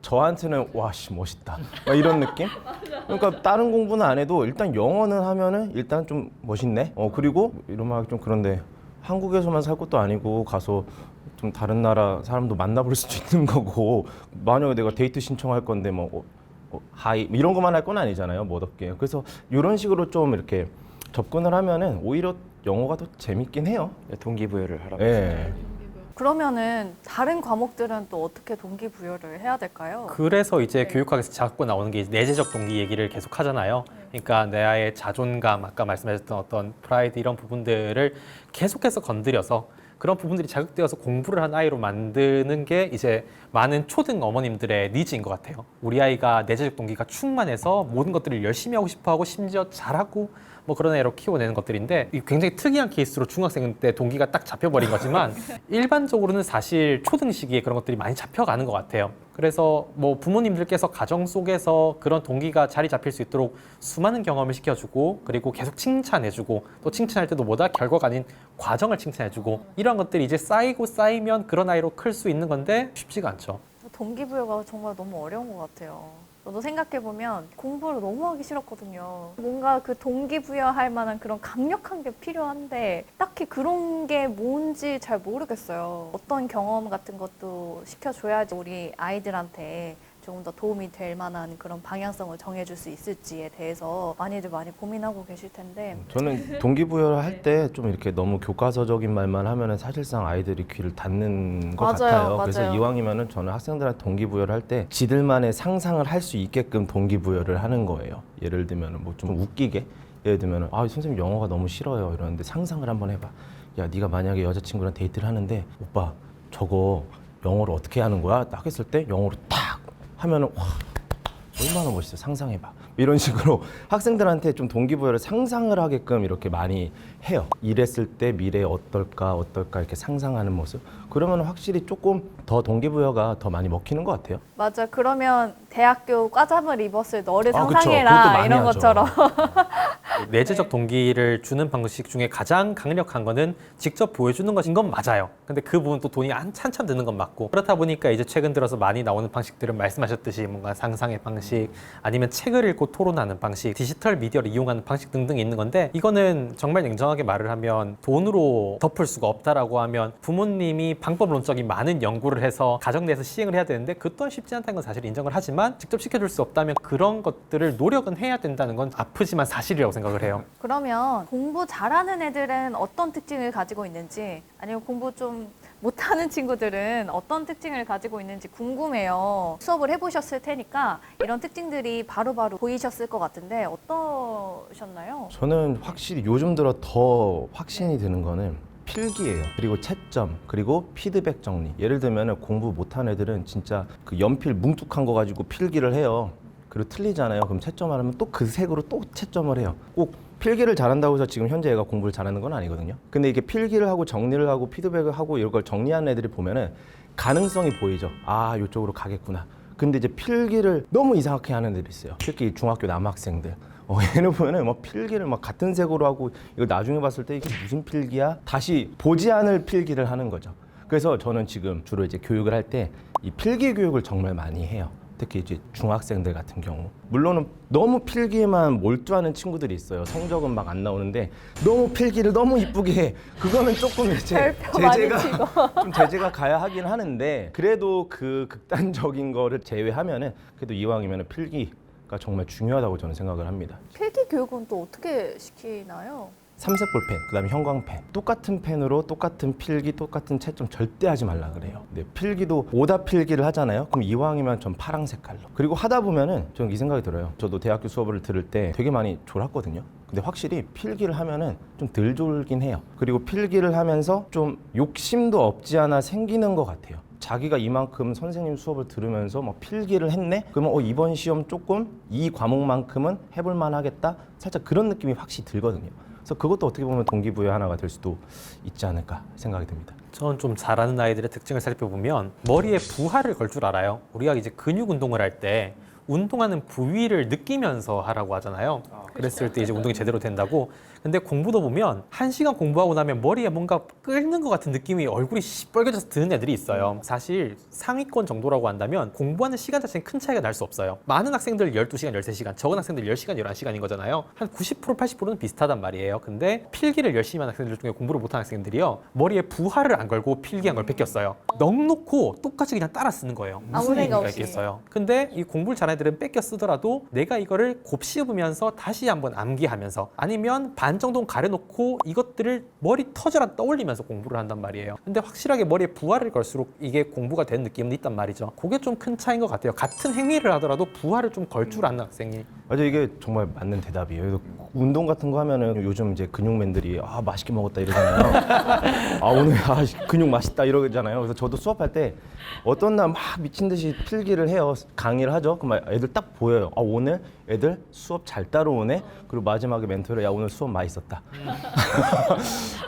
저한테는 와씨 멋있다 막 이런 느낌? 그러니까 다른 공부는 안 해도 일단 영어는 하면은 일단 좀 멋있네. 그리고 이런 말 좀 그런데 한국에서만 살 것도 아니고 가서 좀 다른 나라 사람도 만나볼 수도 있는 거고, 만약에 내가 데이트 신청할 건데 하이 이런 것만 할 건 아니잖아요. 뭐 어떻게. 그래서 이런 식으로 좀 이렇게 접근을 하면은 오히려 영어가 더 재밌긴 해요. 동기부여를 하라고. 예. 그러면은 다른 과목들은 또 어떻게 동기부여를 해야 될까요? 그래서 이제 교육학에서 자꾸 나오는 게 내재적 동기 얘기를 계속 하잖아요. 그러니까 나의 자존감, 아까 말씀하셨던 어떤 프라이드 이런 부분들을 계속해서 건드려서 그런 부분들이 자극되어서 공부를 한 아이로 만드는 게 이제 많은 초등 어머님들의 니즈인 것 같아요. 우리 아이가 내재적 동기가 충만해서 모든 것들을 열심히 하고 싶어하고 심지어 잘하고 뭐 그런 애로 키워내는 것들인데, 이 굉장히 특이한 케이스로 중학생 때 동기가 딱 잡혀버린 거지만 일반적으로는 사실 초등 시기에 그런 것들이 많이 잡혀가는 것 같아요. 그래서 뭐 부모님들께서 가정 속에서 그런 동기가 자리 잡힐 수 있도록 수많은 경험을 시켜주고, 그리고 계속 칭찬해주고, 또 칭찬할 때도 뭐다 결과가 아닌 과정을 칭찬해주고, 이런 것들이 이제 쌓이고 쌓이면 그런 아이로 클 수 있는 건데 쉽지가 않죠. 동기부여가 정말 너무 어려운 것 같아요. 저도 생각해보면 공부를 너무 하기 싫었거든요. 뭔가 그 동기부여할 만한 그런 강력한 게 필요한데 딱히 그런 게 뭔지 잘 모르겠어요. 어떤 경험 같은 것도 시켜줘야지 우리 아이들한테 조금 더 도움이 될 만한 그런 방향성을 정해줄 수 있을지에 대해서 많이들 많이 고민하고 계실 텐데, 저는 동기부여를 할 때 좀 이렇게 너무 교과서적인 말만 하면은 사실상 아이들이 귀를 닫는 것 맞아요, 같아요. 맞아요. 그래서 이왕이면은 저는 학생들한테 동기부여를 할 때 지들만의 상상을 할 수 있게끔 동기부여를 하는 거예요. 예를 들면은 뭐 좀 웃기게, 예를 들면은 선생님 영어가 너무 싫어요 이러는데 상상을 한번 해봐. 야, 네가 만약에 여자친구랑 데이트를 하는데 오빠 저거 영어로 어떻게 하는 거야? 딱 했을 때 영어로 탁 하면은 와 얼마나 멋있어. 상상해봐. 이런 식으로 학생들한테 좀 동기부여를 상상을 하게끔 이렇게 많이 해요. 이랬을 때 미래에 어떨까 이렇게 상상하는 모습. 그러면 확실히 조금 더 동기부여가 더 많이 먹히는 것 같아요. 맞아. 그러면 대학교 과잠을 입었을 너를 그쵸. 그것도 상상해라 많이 이런 하죠. 것처럼. 내재적 동기를 주는 방식 중에 가장 강력한 거는 직접 보여주는 것인 건 맞아요. 근데 그 부분 또 돈이 한참 드는 건 맞고, 그렇다 보니까 이제 최근 들어서 많이 나오는 방식들은 말씀하셨듯이 뭔가 상상의 방식, 아니면 책을 읽고 토론하는 방식, 디지털 미디어를 이용하는 방식 등등이 있는 건데, 이거는 정말 냉정하게 말을 하면 돈으로 덮을 수가 없다라고 하면 부모님이 방법론적인 많은 연구를 해서 가정 내에서 시행을 해야 되는데 그 또한 쉽지 않다는 건 사실 인정을 하지만, 직접 시켜줄 수 없다면 그런 것들을 노력은 해야 된다는 건 아프지만 사실이라고 생각을 생각을 해요. 그러면 공부 잘하는 애들은 어떤 특징을 가지고 있는지, 아니면 공부 좀 못하는 친구들은 어떤 특징을 가지고 있는지 궁금해요. 수업을 해보셨을 테니까 이런 특징들이 바로바로 보이셨을 것 같은데 어떠셨나요? 저는 확실히 요즘 들어 더 확신이 드는 거는 필기예요. 그리고 채점, 그리고 피드백 정리. 예를 들면 공부 못하는 애들은 진짜 그 연필 뭉툭한 거 가지고 필기를 해요. 그리고 틀리잖아요. 그럼 채점을 하면 또 그 색으로 또 채점을 해요. 꼭 필기를 잘한다고 해서 지금 현재 애가 공부를 잘하는 건 아니거든요. 근데 이게 필기를 하고 정리를 하고 피드백을 하고 이런 걸 정리하는 애들이 보면은 가능성이 보이죠. 아, 이쪽으로 가겠구나. 근데 이제 필기를 너무 이상하게 하는 애들이 있어요. 특히 중학교 남학생들. 얘는 보면은 막 필기를 막 같은 색으로 하고 이거 나중에 봤을 때 이게 무슨 필기야? 다시 보지 않을 필기를 하는 거죠. 그래서 저는 지금 주로 이제 교육을 할 때 이 필기 교육을 정말 많이 해요. 특히 이제 중학생들 같은 경우. 물론은 너무 필기에만 몰두하는 친구들이 있어요. 성적은 막 안 나오는데 너무 필기를 너무 이쁘게 해. 그거는 조금 이제 별표 많이 치고. 좀 제재가 가야 하긴 하는데 그래도 그 극단적인 거를 제외하면은 그래도 이왕이면은 필기가 정말 중요하다고 저는 생각을 합니다. 필기 교육은 또 어떻게 시키나요? 삼색 볼펜, 그다음에 형광펜. 똑같은 펜으로 똑같은 필기, 똑같은 채점 절대 하지 말라 그래요. 근데 필기도 오답 필기를 하잖아요. 그럼 이왕이면 전 파랑 색깔로. 그리고 하다 보면은 저는 이 생각이 들어요. 저도 대학교 수업을 들을 때 되게 많이 졸았거든요. 근데 확실히 필기를 하면은 좀 덜 졸긴 해요. 그리고 필기를 하면서 좀 욕심도 없지 않아 생기는 것 같아요. 자기가 이만큼 선생님 수업을 들으면서 막 필기를 했네? 그러면 이번 시험 조금 이 과목만큼은 해볼만 하겠다? 살짝 그런 느낌이 확실히 들거든요. 그래서 그것도 어떻게 보면 동기부여 하나가 될 수도 있지 않을까 생각이 듭니다. 저는 좀 잘하는 아이들의 특징을 살펴보면 머리에 부하를 걸 줄 알아요. 우리가 이제 근육 운동을 할 때 운동하는 부위를 느끼면서 하라고 하잖아요. 그랬을 때 이제 운동이 제대로 된다고. 근데 공부도 보면 1시간 공부하고 나면 머리에 뭔가 끓는 것 같은 느낌이 얼굴이 시뻘개져서 드는 애들이 있어요. 사실 상위권 정도라고 한다면 공부하는 시간 자체는 큰 차이가 날 수 없어요. 많은 학생들 12시간, 13시간, 적은 학생들 10시간, 11시간인 거잖아요. 한 90%, 80%는 비슷하단 말이에요. 근데 필기를 열심히 하는 학생들 중에 공부를 못하는 학생들이요. 머리에 부하를 안 걸고 필기한 걸 뺏겼어요. 넉놓고 똑같이 그냥 따라 쓰는 거예요. 무슨 아무 생각 의미가 없이. 있겠어요. 근데 이 공부를 잘하는 애들은 뺏겨 쓰더라도 내가 이거를 곱씹으면서 다시 한번 암기하면서 아니면 반 정도는 가려놓고 이것들을 머리 터져라 떠올리면서 공부를 한단 말이에요. 근데 확실하게 머리에 부하를 걸수록 이게 공부가 된 느낌은 있단 말이죠. 그게 좀 큰 차이인 것 같아요. 같은 행위를 하더라도 부하를 좀 걸 줄 아는 학생이. 맞아, 이게 정말 맞는 대답이에요. 그래서 운동 같은 거 하면은 요즘 이제 근육맨들이 맛있게 먹었다 이러잖아요. 오늘 근육 맛있다 이러잖아요. 그래서 저도 수업할 때 어떤 날 막 미친 듯이 필기를 해요. 강의를 하죠. 그럼 애들 딱 보여요. 오늘 애들 수업 잘 따라오네. 그리고 마지막에 멘토를 야 오늘 수업 맛있었다.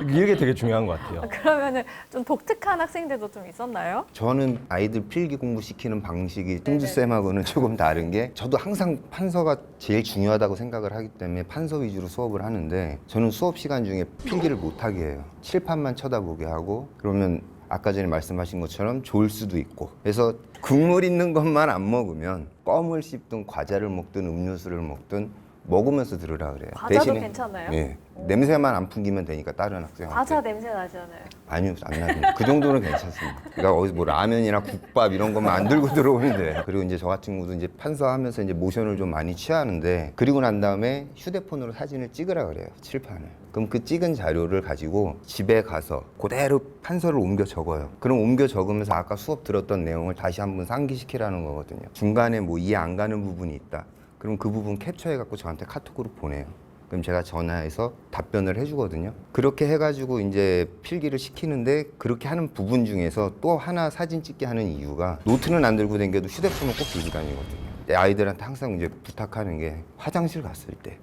이게 되게 중요한 것 같아요. 그러면은 좀 독특한 학생들도 좀 있었나요? 저는 아이들 필기 공부시키는 방식이 승주쌤하고는 조금 다른 게 저도 항상 판서가 제일 중요하다고 생각을 하기 때문에 판서 위주로 수업을 하는데 저는 수업 시간 중에 필기를 못하게 해요. 칠판만 쳐다보게 하고 그러면 아까 전에 말씀하신 것처럼 좋을 수도 있고 그래서 국물 있는 것만 안 먹으면 껌을 씹든 과자를 먹든 음료수를 먹든 먹으면서 들으라 그래요. 과자도 괜찮아요? 예, 냄새만 안 풍기면 되니까 다른 학생한테. 과자 냄새 나잖아요. 아니요, 안 나던데. 그 정도는 괜찮습니다. 그러니까 어디서 뭐 라면이나 국밥 이런 것만 안 들고 들어오는데. 그리고 이제 저 같은 친구도 이제 판서하면서 이제 모션을 좀 많이 취하는데 그리고 난 다음에 휴대폰으로 사진을 찍으라 그래요. 칠판을. 그럼 그 찍은 자료를 가지고 집에 가서 그대로 판서를 옮겨 적어요. 그럼 옮겨 적으면서 아까 수업 들었던 내용을 다시 한번 상기시키라는 거거든요. 중간에 뭐 이해 안 가는 부분이 있다. 그럼 그 부분 캡처해갖고 저한테 카톡으로 보내요. 그럼 제가 전화해서 답변을 해주거든요. 그렇게 해가지고 이제 필기를 시키는데 그렇게 하는 부분 중에서 또 하나 사진 찍게 하는 이유가 노트는 안 들고 다녀도 휴대폰은 꼭 들고 다니거든요. 아이들한테 항상 이제 부탁하는 게 화장실 갔을 때,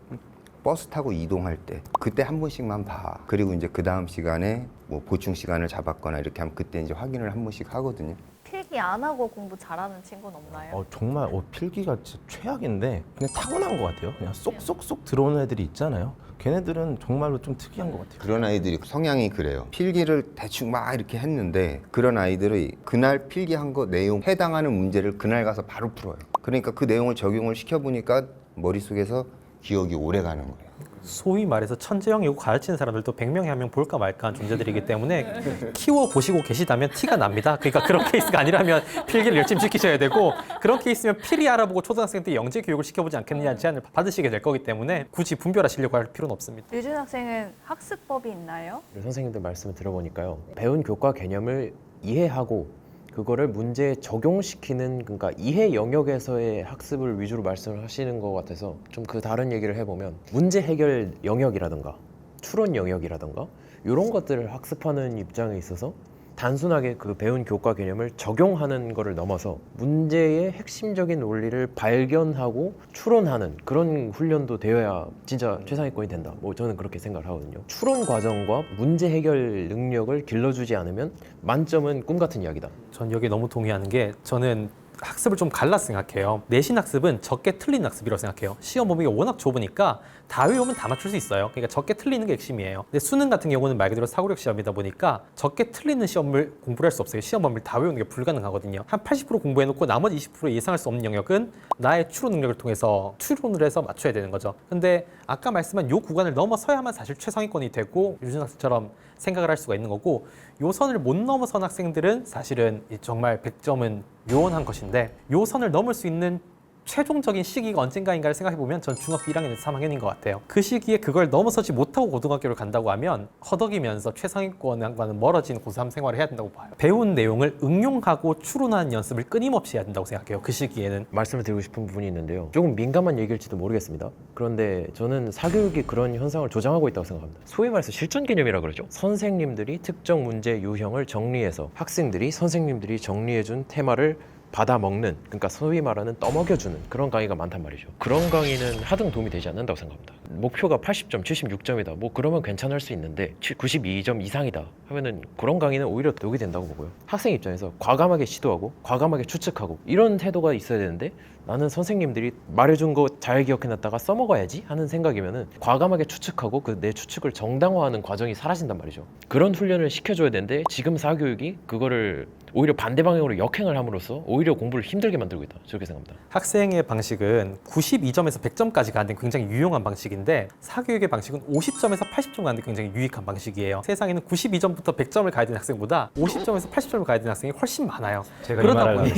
버스 타고 이동할 때 그때 한 번씩만 봐. 그리고 이제 그 다음 시간에 뭐 보충 시간을 잡았거나 이렇게 하면 그때 이제 확인을 한 번씩 하거든요. 필기 안 하고 공부 잘하는 친구는 없나요? 정말 필기가 진짜 최악인데 그냥 타고난 것 같아요. 그냥 쏙쏙쏙 들어오는 애들이 있잖아요. 걔네들은 정말로 좀 특이한 것 같아요. 그런 아이들이 성향이 그래요. 필기를 대충 막 이렇게 했는데 그런 아이들이 그날 필기한 거 내용 해당하는 문제를 그날 가서 바로 풀어요. 그러니까 그 내용을 적용을 시켜보니까 머릿속에서 기억이 오래 가는 거예요. 소위 말해서 천재형이고 가르치는 사람들도 100명에 한 명 볼까 말까한 존재들이기 때문에 키워보시고 계시다면 티가 납니다. 그러니까 그런 케이스가 아니라면 필기를 열심히 지키셔야 되고, 그런 케이스면 필히 알아보고 초등학생 때 영재 교육을 시켜보지 않겠느냐는 제안을 받으시게 될 거기 때문에 굳이 분별하시려고 할 필요는 없습니다. 류준 학생은 학습법이 있나요? 선생님들 말씀을 들어보니까요. 배운 교과 개념을 이해하고 그거를 문제에 적용시키는, 그러니까 이해 영역에서의 학습을 위주로 말씀을 하시는 것 같아서 좀 그 다른 얘기를 해보면 문제 해결 영역이라든가 추론 영역이라든가 이런 것들을 학습하는 입장에 있어서 단순하게 그 배운 교과 개념을 적용하는 거를 넘어서 문제의 핵심적인 원리를 발견하고 추론하는 그런 훈련도 되어야 진짜 최상위권이 된다. 뭐 저는 그렇게 생각을 하거든요. 추론 과정과 문제 해결 능력을 길러주지 않으면 만점은 꿈 같은 이야기다. 전 여기 너무 동의하는 게, 저는 학습을 좀 갈라 생각해요. 내신 학습은 적게 틀린 학습이라고 생각해요. 시험 범위가 워낙 좁으니까 다 외우면 다 맞출 수 있어요. 그러니까 적게 틀리는 게 핵심이에요. 근데 수능 같은 경우는 말 그대로 사고력 시험이다 보니까 적게 틀리는 시험을 공부를 할 수 없어요. 시험 범위를 다 외우는 게 불가능하거든요. 한 80% 공부해놓고 나머지 20% 예상할 수 없는 영역은 나의 추론 능력을 통해서 추론을 해서 맞춰야 되는 거죠. 근데 아까 말씀한 요 구간을 넘어서야만 사실 최상위권이 되고 유준 학생처럼 생각을 할 수가 있는 거고, 요 선을 못 넘어선 학생들은 사실은 정말 100점은 요원한 것인데, 요 선을 넘을 수 있는 최종적인 시기가 언젠가인가를 생각해보면 전 중학교 1학년에서 3학년인 것 같아요. 그 시기에 그걸 넘어서지 못하고 고등학교를 간다고 하면 허덕이면서 최상위권과는 멀어진 고3 생활을 해야 된다고 봐요. 배운 내용을 응용하고 추론하는 연습을 끊임없이 해야 된다고 생각해요. 그 시기에는. 말씀을 드리고 싶은 부분이 있는데요. 조금 민감한 얘기일지도 모르겠습니다. 그런데 저는 사교육이 그런 현상을 조장하고 있다고 생각합니다. 소위 말해서 실전 개념이라 그러죠. 선생님들이 특정 문제 유형을 정리해서 학생들이 선생님들이 정리해준 테마를 받아먹는, 그러니까 소위 말하는 떠먹여주는 그런 강의가 많단 말이죠. 그런 강의는 하등 도움이 되지 않는다고 생각합니다. 목표가 80점, 76점이다. 뭐 그러면 괜찮을 수 있는데 92점 이상이다 하면은 그런 강의는 오히려 독이 된다고 보고요. 학생 입장에서 과감하게 시도하고 과감하게 추측하고 이런 태도가 있어야 되는데, 나는 선생님들이 말해준 거 잘 기억해놨다가 써먹어야지 하는 생각이면은 과감하게 추측하고 그 내 추측을 정당화하는 과정이 사라진단 말이죠. 그런 훈련을 시켜줘야 되는데 지금 사교육이 그거를 오히려 반대 방향으로 역행을 함으로써 오히려 공부를 힘들게 만들고 있다. 저렇게 생각합니다. 학생의 방식은 92점에서 100점까지 가는 데 굉장히 유용한 방식인데, 사교육의 방식은 50점에서 80점 가는 데 굉장히 유익한 방식이에요. 세상에는 92점부터 100점을 가야 되는 학생보다 50점에서 80점을 가야 되는 학생이 훨씬 많아요. 제가 이 말을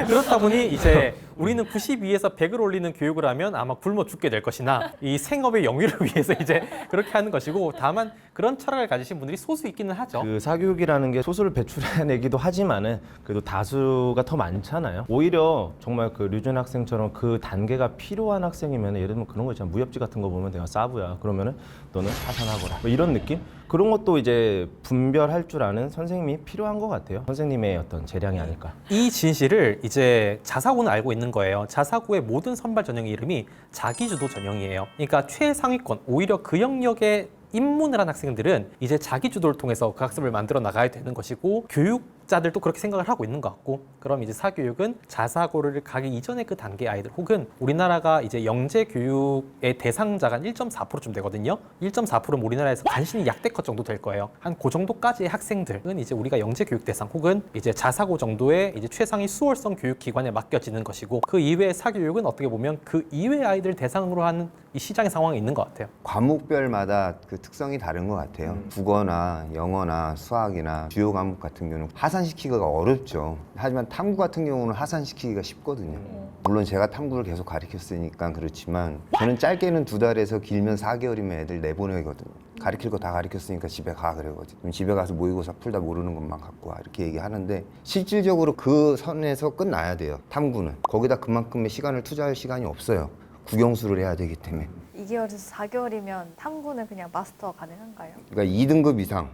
그렇다 보니 이제 우리는 92에서 100을 올리는 교육을 하면 아마 굶어 죽게 될 것이나 이 생업의 영위를 위해서 이제 그렇게 하는 것이고, 다만 그런 철학을 가지신 분들이 소수 있기는 하죠. 그 사교육이라는 게 소수를 배출해내기도 하지만은 그래도 다수가 더 많잖아요. 오히려 정말 그 류준 학생처럼 그 단계가 필요한 학생이면, 예를 들면 그런 거 있잖아. 무협지 같은 거 보면 내가 사부야. 그러면은 너는 하산하거라. 뭐 이런 느낌? 그런 것도 이제 분별할 줄 아는 선생님이 필요한 것 같아요. 선생님의 어떤 재량이 아닐까. 이 진실을 이제 자사고는 알고 있는 거예요. 자사고의 모든 선발 전형의 이름이 자기주도 전형이에요. 그러니까 최상위권, 오히려 그 영역에 입문을 한 학생들은 이제 자기 주도를 통해서 그 학습을 만들어 나가야 되는 것이고, 교육자들도 그렇게 생각을 하고 있는 것 같고, 그럼 이제 사교육은 자사고를 가기 이전에 그 단계 아이들, 혹은 우리나라가 이제 영재 교육의 대상자가 1.4%쯤 되거든요. 1.4%는 우리나라에서 간신히 약대컷 정도 될 거예요. 한 그 정도까지의 학생들은 이제 우리가 영재 교육 대상 혹은 이제 자사고 정도의 이제 최상위 수월성 교육 기관에 맡겨지는 것이고, 그 이외의 사교육은 어떻게 보면 그 이외의 아이들 대상으로 하는 이 시장의 상황이 있는 것 같아요. 과목별마다 그 특성이 다른 것 같아요. 국어나 영어나 수학이나 주요 과목 같은 경우는 하산시키기가 어렵죠. 하지만 탐구 같은 경우는 하산시키기가 쉽거든요. 물론 제가 탐구를 계속 가르쳤으니까 그렇지만, 저는 짧게는 2달에서 길면 4개월이면 애들 내보내거든요. 가르칠 거 다 가르쳤으니까 집에 가 그러거든요. 집에 가서 모의고사 풀다 모르는 것만 갖고 와 이렇게 얘기하는데, 실질적으로 그 선에서 끝나야 돼요. 탐구는 거기다 그만큼의 시간을 투자할 시간이 없어요. 국영수를 해야 되기 때문에. 2개월에서 4개월이면 탐구는 그냥 마스터 가능한가요? 그러니까 2등급 이상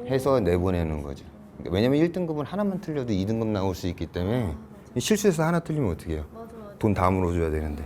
해서 내보내는 거죠. 왜냐면 1등급은 하나만 틀려도 2등급 나올 수 있기 때문에, 실수해서 하나 틀리면 어떻게 해요? 돈 다 물어줘야 되는데.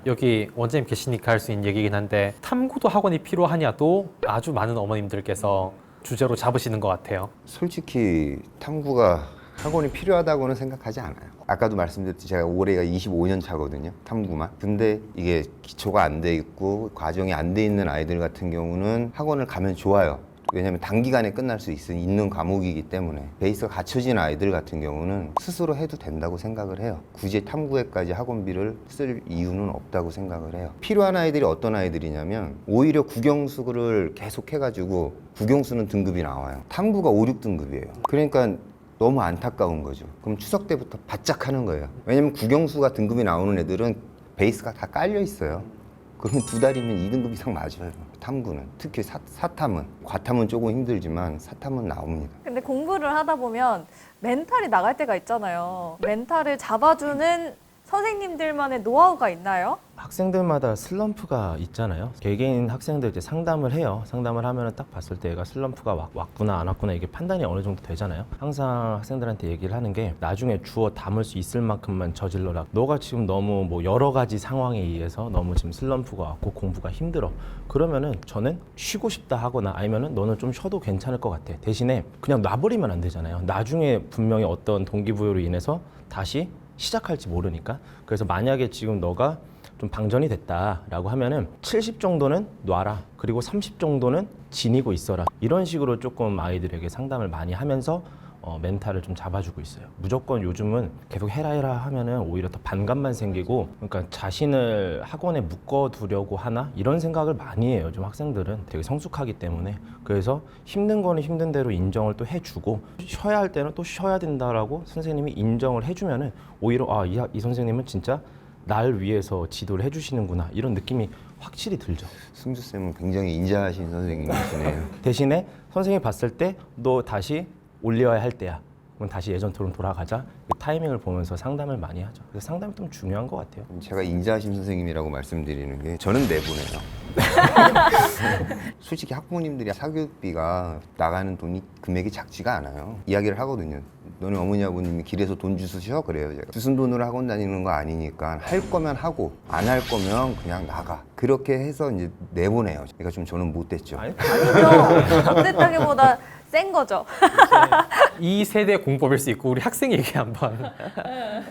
여기 원장님 계시니까 할 수 있는 얘기긴 한데, 탐구도 학원이 필요하냐도 아주 많은 어머님들께서 주제로 잡으시는 것 같아요. 솔직히 탐구가 학원이 필요하다고는 생각하지 않아요. 아까도 말씀드렸듯이 제가 올해가 25년 차거든요, 탐구만. 근데 이게 기초가 안 돼 있고 과정이 안 돼 있는 아이들 같은 경우는 학원을 가면 좋아요. 왜냐하면 단기간에 끝날 수 있는 과목이기 때문에 베이스가 갖춰진 아이들 같은 경우는 스스로 해도 된다고 생각을 해요. 굳이 탐구에까지 학원비를 쓸 이유는 없다고 생각을 해요. 필요한 아이들이 어떤 아이들이냐면 오히려 국영수를 계속 해가지고 국영수는 등급이 나와요. 탐구가 5, 6등급이에요. 그러니까 너무 안타까운 거죠. 그럼 추석 때부터 바짝 하는 거예요. 왜냐면 국영수가 등급이 나오는 애들은 베이스가 다 깔려 있어요. 그러면 2달이면 2등급 이상 맞아요. 탐구는. 특히 사탐은. 과탐은 조금 힘들지만 사탐은 나옵니다. 근데 공부를 하다 보면 멘탈이 나갈 때가 있잖아요. 멘탈을 잡아주는 선생님들만의 노하우가 있나요? 학생들마다 슬럼프가 있잖아요. 개개인 학생들 이제 상담을 해요. 상담을 하면은 딱 봤을 때 얘가 슬럼프가 왔구나 안 왔구나 이게 판단이 어느 정도 되잖아요. 항상 학생들한테 얘기를 하는 게 나중에 주워 담을 수 있을 만큼만 저질러라. 너가 지금 너무 뭐 여러 가지 상황에 의해서 너무 지금 슬럼프가 왔고 공부가 힘들어. 그러면은 저는 쉬고 싶다 하거나 아니면은 너는 좀 쉬어도 괜찮을 것 같아. 대신에 그냥 놔버리면 안 되잖아요. 나중에 분명히 어떤 동기부여로 인해서 다시 시작할지 모르니까. 그래서 만약에 지금 너가 좀 방전이 됐다라고 하면은 70 정도는 놔라. 그리고 30 정도는 지니고 있어라. 이런 식으로 조금 아이들에게 상담을 많이 하면서 멘탈을 좀 잡아주고 있어요. 무조건 요즘은 계속 해라 하면은 오히려 더 반감만 생기고, 그러니까 자신을 학원에 묶어두려고 하나 이런 생각을 많이 해요. 좀 학생들은 되게 성숙하기 때문에. 그래서 힘든 거는 힘든 대로 인정을 또 해주고, 쉬어야 할 때는 또 쉬어야 된다라고 선생님이 인정을 해주면은 오히려 이 선생님은 진짜 날 위해서 지도를 해주시는구나 이런 느낌이 확실히 들죠. 승주쌤은 굉장히 인자하신 선생님이시네요. 대신에 선생님이 봤을 때 너 다시 올려야 할 때야. 그럼 다시 예전처럼 돌아가자. 그 타이밍을 보면서 상담을 많이 하죠. 그래서 상담이 좀 중요한 것 같아요. 제가 인자하신 선생님이라고 말씀드리는 게 저는 내보내요. 솔직히 학부모님들이 사교육비가 나가는 돈이 금액이 작지가 않아요. 이야기를 하거든요. 너네 어머니 아버님이 길에서 돈 주시셔? 그래요. 제가 무슨 돈으로 학원 다니는 거 아니니까 할 거면 하고 안 할 거면 그냥 나가. 그렇게 해서 이제 내보내요. 그러니까 좀 저는 못됐죠. 아니, 아니죠. 못됐다기보다 센 거죠. 이 세대 공법일 수 있고 우리 학생 얘기 한번.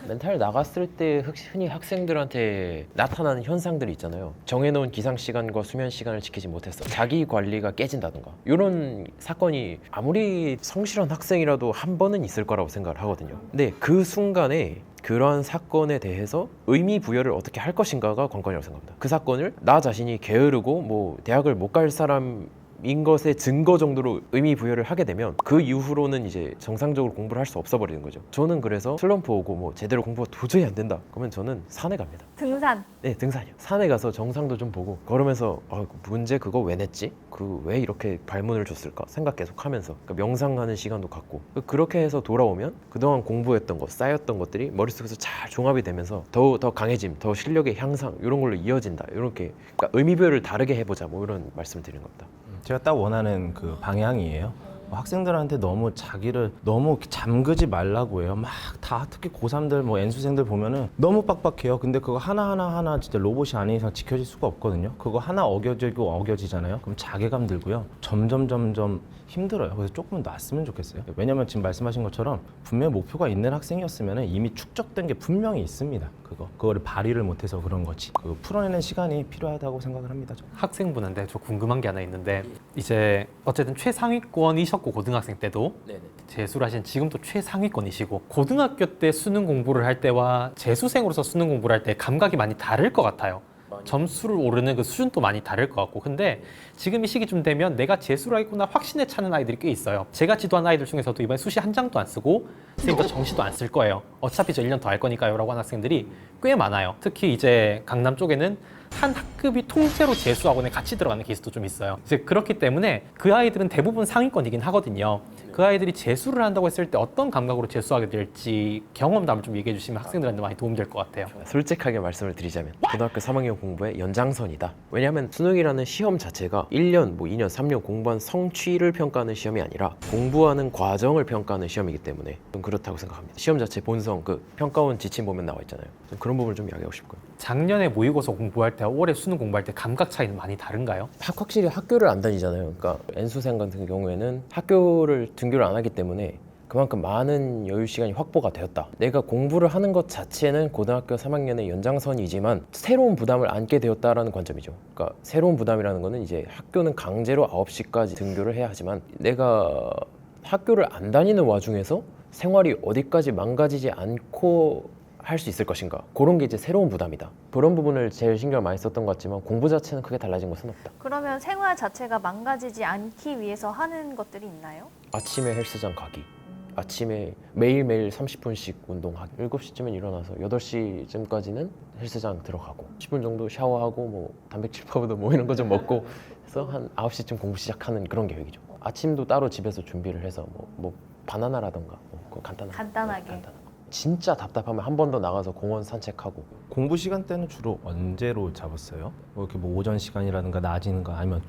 멘탈 나갔을 때 흔히 학생들한테 나타나는 현상들이 있잖아요. 정해놓은 기상 시간과 수면 시간을 지키지 못했어. 자기 관리가 깨진다던가. 이런 사건이 아무리 성실한 학생이라도 한 번은 있을 거라고 생각을 하거든요. 근데 그 순간에 그러한 사건에 대해서 의미 부여를 어떻게 할 것인가가 관건이라고 생각합니다. 그 사건을 나 자신이 게으르고 뭐 대학을 못 갈 사람 인 것의 증거 정도로 의미 부여를 하게 되면 그 이후로는 이제 정상적으로 공부를 할 수 없어 버리는 거죠. 저는 그래서 슬럼프 오고 뭐 제대로 공부가 도저히 안 된다 그러면 저는 산에 갑니다. 등산. 네, 등산이요. 산에 가서 정상도 좀 보고 걸으면서 문제 그거 왜 냈지? 그 왜 이렇게 발문을 줬을까? 생각 계속 하면서 그러니까 명상하는 시간도 갖고 그렇게 해서 돌아오면 그동안 공부했던 것, 쌓였던 것들이 머릿속에서 잘 종합이 되면서 더 강해짐, 더 실력의 향상 이런 걸로 이어진다. 이렇게 그러니까 의미부여를 다르게 해보자 뭐 이런 말씀을 드리는 겁니다. 제가 딱 원하는 그 방향이에요. 학생들한테 너무 자기를 너무 잠그지 말라고 해요. 막 다 특히 고3들 뭐 N수생들 보면은 너무 빡빡해요. 근데 그거 하나 진짜 로봇이 아닌 이상 지켜질 수가 없거든요. 그거 하나 어겨지잖아요. 그럼 자괴감 들고요. 점점 힘들어요. 그래서 조금 놨으면 좋겠어요. 왜냐면 지금 말씀하신 것처럼 분명히 목표가 있는 학생이었으면 이미 축적된 게 분명히 있습니다. 그거를 발휘를 못해서 그런 거지. 그 풀어내는 시간이 필요하다고 생각을 합니다. 저는. 학생분한테 저 궁금한 게 하나 있는데 이제 어쨌든 최상위권이셨고 고등학생 때도 재수를 하신 지금도 최상위권이시고 고등학교 때 수능 공부를 할 때와 재수생으로서 수능 공부를 할 때 감각이 많이 다를 것 같아요. 점수를 오르는 그 수준도 많이 다를 것 같고 근데 지금 이 시기쯤 되면 내가 재수를 하겠구나 확신에 차는 아이들이 꽤 있어요. 제가 지도한 아이들 중에서도 이번에 수시 한 장도 안 쓰고 선생님도 정시도 안 쓸 거예요. 어차피 저 1년 더 할 거니까요 라고 하는 학생들이 꽤 많아요. 특히 이제 강남 쪽에는 한 학급이 통째로 재수학원에 같이 들어가는 케이스도 좀 있어요. 이제 그렇기 때문에 그 아이들은 대부분 상위권이긴 하거든요. 그 아이들이 재수를 한다고 했을 때 어떤 감각으로 재수하게 될지 경험담을 좀 얘기해 주시면 학생들한테 많이 도움이 될 것 같아요. 솔직하게 말씀을 드리자면 고등학교 3학년 공부의 연장선이다. 왜냐하면 수능이라는 시험 자체가 1년, 뭐 2년, 3년 공부한 성취를 평가하는 시험이 아니라 공부하는 과정을 평가하는 시험이기 때문에 좀 그렇다고 생각합니다. 시험 자체 본성, 그 평가원 지침 보면 나와 있잖아요. 좀 그런 부분을 좀 이야기하고 싶고요. 작년에 모의고사 공부할 때와 올해 수능 공부할 때 감각 차이는 많이 다른가요? 확실히 학교를 안 다니잖아요. 그러니까 N수생 같은 경우에는 학교를 등교를 안 하기 때문에 그만큼 많은 여유 시간이 확보가 되었다. 내가 공부를 하는 것 자체는 고등학교 3학년의 연장선이지만 새로운 부담을 안게 되었다라는 관점이죠. 그러니까 새로운 부담이라는 거는 이제 학교는 강제로 9시까지 등교를 해야 하지만 내가 학교를 안 다니는 와중에서 생활이 어디까지 망가지지 않고 할 수 있을 것인가, 그런 게 이제 새로운 부담이다. 그런 부분을 제일 신경을 많이 썼던 것 같지만 공부 자체는 크게 달라진 것은 없다. 그러면 생활 자체가 망가지지 않기 위해서 하는 것들이 있나요? 아침에 헬스장 가기, 아침에 매일매일 30분씩 운동하기, 7시쯤에 일어나서 8시쯤까지는 헬스장 들어가고 10분 정도 샤워하고 뭐 단백질 파우더 뭐 이런 거 좀 먹고 해서 한 9시쯤 공부 시작하는 그런 계획이죠. 아침도 따로 집에서 준비를 해서 뭐 바나나라던가 뭐 그거 간단하게. 간단한 거. 진짜 답답하면 한 번 더 나가서 공원 산책하고. 공부 시간대는 주로 언제로 잡았어요? 뭐 이렇게 뭐 오전 시간이라든가 낮이는가 아니면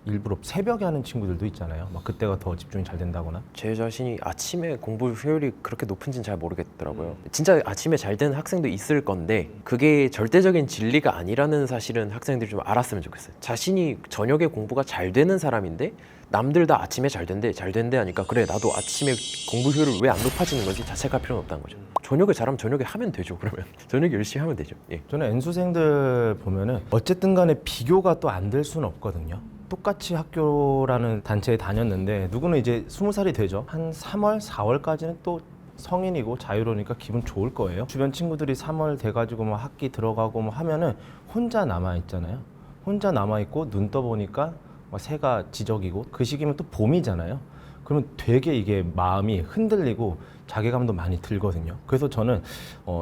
일부러 새벽에 하는 친구들도 있잖아요. 막 그때가 더 집중이 잘 된다거나. 제 자신이 아침에 공부 효율이 그렇게 높은지는 잘 모르겠더라고요. 진짜 아침에 잘 되는 학생도 있을 건데 그게 절대적인 진리가 아니라는 사실은 학생들이 좀 알았으면 좋겠어요. 자신이 저녁에 공부가 잘 되는 사람인데 남들 다 아침에 잘 된대 하니까 그래 나도 아침에 공부 효율을 왜 안 높아지는 거지 자책할 필요는 없다는 거죠. 저녁에 잘하면 저녁에 하면 되죠. 그러면 저녁에 열심히 하면 되죠. 예. 저는 N수생들 보면은 어쨌든 간에 비교가 또 안 될 수는 없거든요. 똑같이 학교라는 단체에 다녔는데 누구는 이제 20살이 되죠. 한 3월, 4월까지는 또 성인이고 자유로우니까 기분 좋을 거예요. 주변 친구들이 3월 돼가지고 뭐 학기 들어가고 뭐 하면은 혼자 남아 있잖아요. 혼자 남아 있고 눈 떠보니까 막 새가 지저귀고 그 시기면 또 봄이잖아요. 그러면 되게 이게 마음이 흔들리고 자괴감도 많이 들거든요. 그래서 저는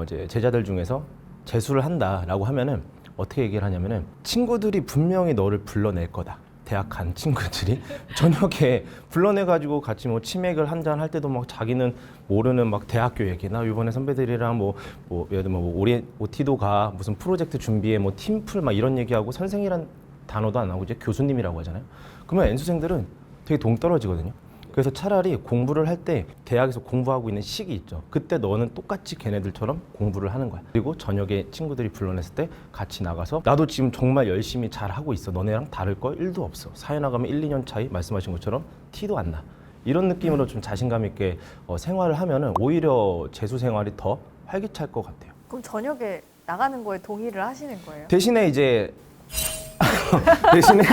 이제 제자들 중에서 재수를 한다라고 하면은 어떻게 얘기를 하냐면은 친구들이 분명히 너를 불러낼 거다. 대학 간 친구들이 저녁에 불러내가지고 같이 뭐 치맥을 한잔 할 때도 막 자기는 모르는 막 대학교 얘기, 나 이번에 선배들이랑 뭐 예를 들면 뭐 OT도 가 무슨 프로젝트 준비해 뭐 팀플 막 이런 얘기하고 선생이란 단어도 안 나오고 이제 교수님이라고 하잖아요. 그러면 N수생들은 되게 동떨어지거든요. 그래서 차라리 공부를 할 때 대학에서 공부하고 있는 시기 있죠. 그때 너는 똑같이 걔네들처럼 공부를 하는 거야. 그리고 저녁에 친구들이 불러냈을 때 같이 나가서 나도 지금 정말 열심히 잘 하고 있어. 너네랑 다를 거 1도 없어. 사회 나가면 1, 2년 차이 말씀하신 것처럼 티도 안 나. 이런 느낌으로 좀 자신감 있게 생활을 하면은 오히려 재수 생활이 더 활기찰 것 같아요. 그럼 저녁에 나가는 거에 동의를 하시는 거예요? 대신에 이제 대신에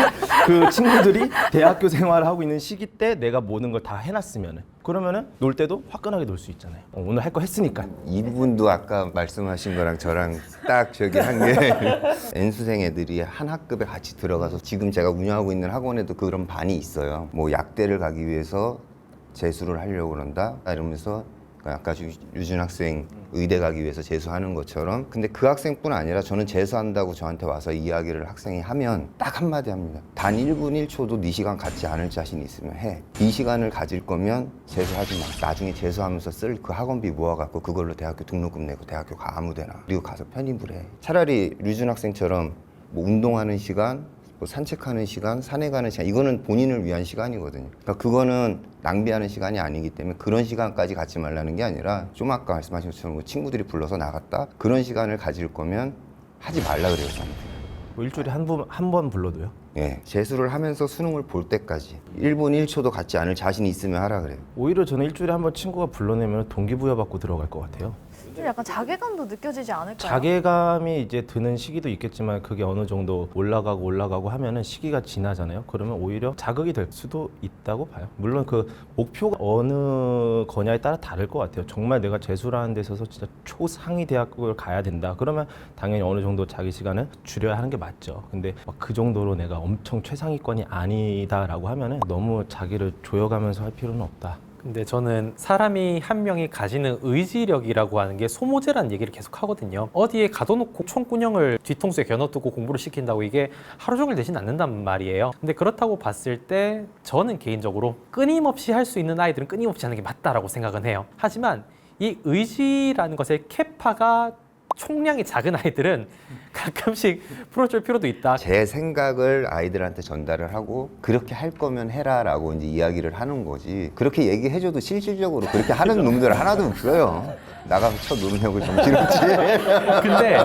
그 친구들이 대학교 생활을 하고 있는 시기 때 내가 모든 걸 다 해놨으면은 그러면은 놀 때도 화끈하게 놀 수 있잖아요. 오늘 할 거 했으니까. 이 부분도 아까 말씀하신 거랑 저랑 딱 저기 한 게 N수생 애들이 한 학급에 같이 들어가서 지금 제가 운영하고 있는 학원에도 그런 반이 있어요. 뭐 약대를 가기 위해서 재수를 하려고 그런다 이러면서 아까 유준 학생 의대 가기 위해서 재수하는 것처럼. 근데 그 학생뿐 아니라 저는 재수한다고 저한테 와서 이야기를 학생이 하면 딱 한마디 합니다. 단 1분 1초도 네 시간 갖지 않을 자신 있으면 해. 이 시간을 가질 거면 재수하지 마. 나중에 재수하면서 쓸 그 학원비 모아갖고 그걸로 대학교 등록금 내고 대학교 가 아무데나. 그리고 가서 편입을 해. 차라리 류준 학생처럼 뭐 운동하는 시간, 뭐 산책하는 시간, 산에 가는 시간, 이거는 본인을 위한 시간이거든요. 그러니까 그거는 낭비하는 시간이 아니기 때문에 그런 시간까지 갖지 말라는 게 아니라 좀 아까 말씀하신 것처럼 뭐 친구들이 불러서 나갔다 그런 시간을 가질 거면 하지 말라 그래요, 저는. 뭐 일주일에 한 번 불러도요. 예, 재수를 하면서 수능을 볼 때까지 1분 1초도 갖지 않을 자신이 있으면 하라 그래요. 오히려 저는 일주일에 한 번 친구가 불러내면 동기부여 받고 들어갈 것 같아요. 좀 약간 자괴감도 느껴지지 않을까요? 자괴감이 이제 드는 시기도 있겠지만 그게 어느 정도 올라가고 하면은 시기가 지나잖아요. 그러면 오히려 자극이 될 수도 있다고 봐요. 물론 그 목표가 어느 거냐에 따라 다를 것 같아요. 정말 내가 재수라는 데 있어서 진짜 초상위 대학을 가야 된다. 그러면 당연히 어느 정도 자기 시간을 줄여야 하는 게 맞죠. 근데 막 그 정도로 내가 엄청 최상위권이 아니다라고 하면은 너무 자기를 조여가면서 할 필요는 없다. 근데 저는 사람이 한 명이 가지는 의지력이라고 하는 게 소모제라는 얘기를 계속 하거든요. 어디에 가둬놓고 총구녕을 뒤통수에 겨눠두고 공부를 시킨다고 이게 하루 종일 되진 않는단 말이에요. 근데 그렇다고 봤을 때 저는 개인적으로 끊임없이 할 수 있는 아이들은 끊임없이 하는 게 맞다라고 생각은 해요. 하지만 이 의지라는 것의 캐파가 총량이 작은 아이들은 가끔씩 풀어줄 필요도 있다. 제 생각을 아이들한테 전달을 하고 그렇게 할 거면 해라라고 이제 이야기를 하는 거지. 그렇게 얘기해줘도 실질적으로 그렇게 하는 놈들 하나도 없어요. 나가서 쳐 누르려고 정신없지. 근데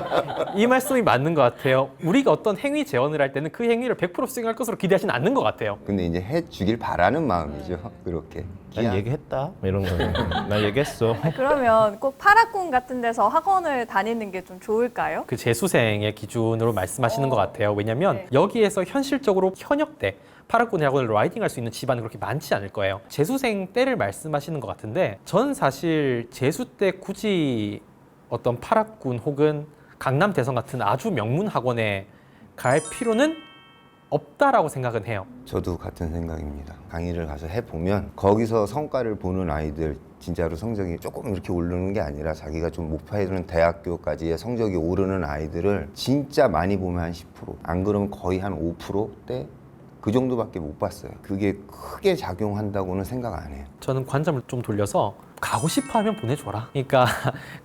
이 말씀이 맞는 것 같아요. 우리가 어떤 행위 제언을 할 때는 그 행위를 100% 수행할 것으로 기대하지는 않는 것 같아요. 근데 이제 해주길 바라는 마음이죠. 그렇게. 난 얘기했다 이런 거는 나 얘기했어. 그러면 꼭 파라군 같은 데서 학원을 다니는 게 좀 좋을까요? 그 재수생의 기준으로 말씀하시는 것 같아요. 왜냐하면 네. 여기에서 현실적으로 현역 때 파라군 학원을 라이딩할 수 있는 집안은 그렇게 많지 않을 거예요. 재수생 때를 말씀하시는 것 같은데 전 사실 재수 때 굳이 어떤 파라군 혹은 강남 대성 같은 아주 명문 학원에 갈 필요는 없다라고 생각은 해요. 저도 같은 생각입니다. 강의를 가서 해보면 거기서 성과를 보는 아이들 진짜로 성적이 조금 이렇게 오르는 게 아니라 자기가 좀 목표해두는 대학교까지의 성적이 오르는 아이들을 진짜 많이 보면 한 10%, 안 그러면 거의 한 5%대 그 정도밖에 못 봤어요. 그게 크게 작용한다고는 생각 안 해요. 저는 관점을 좀 돌려서 가고 싶어 하면 보내줘라. 그러니까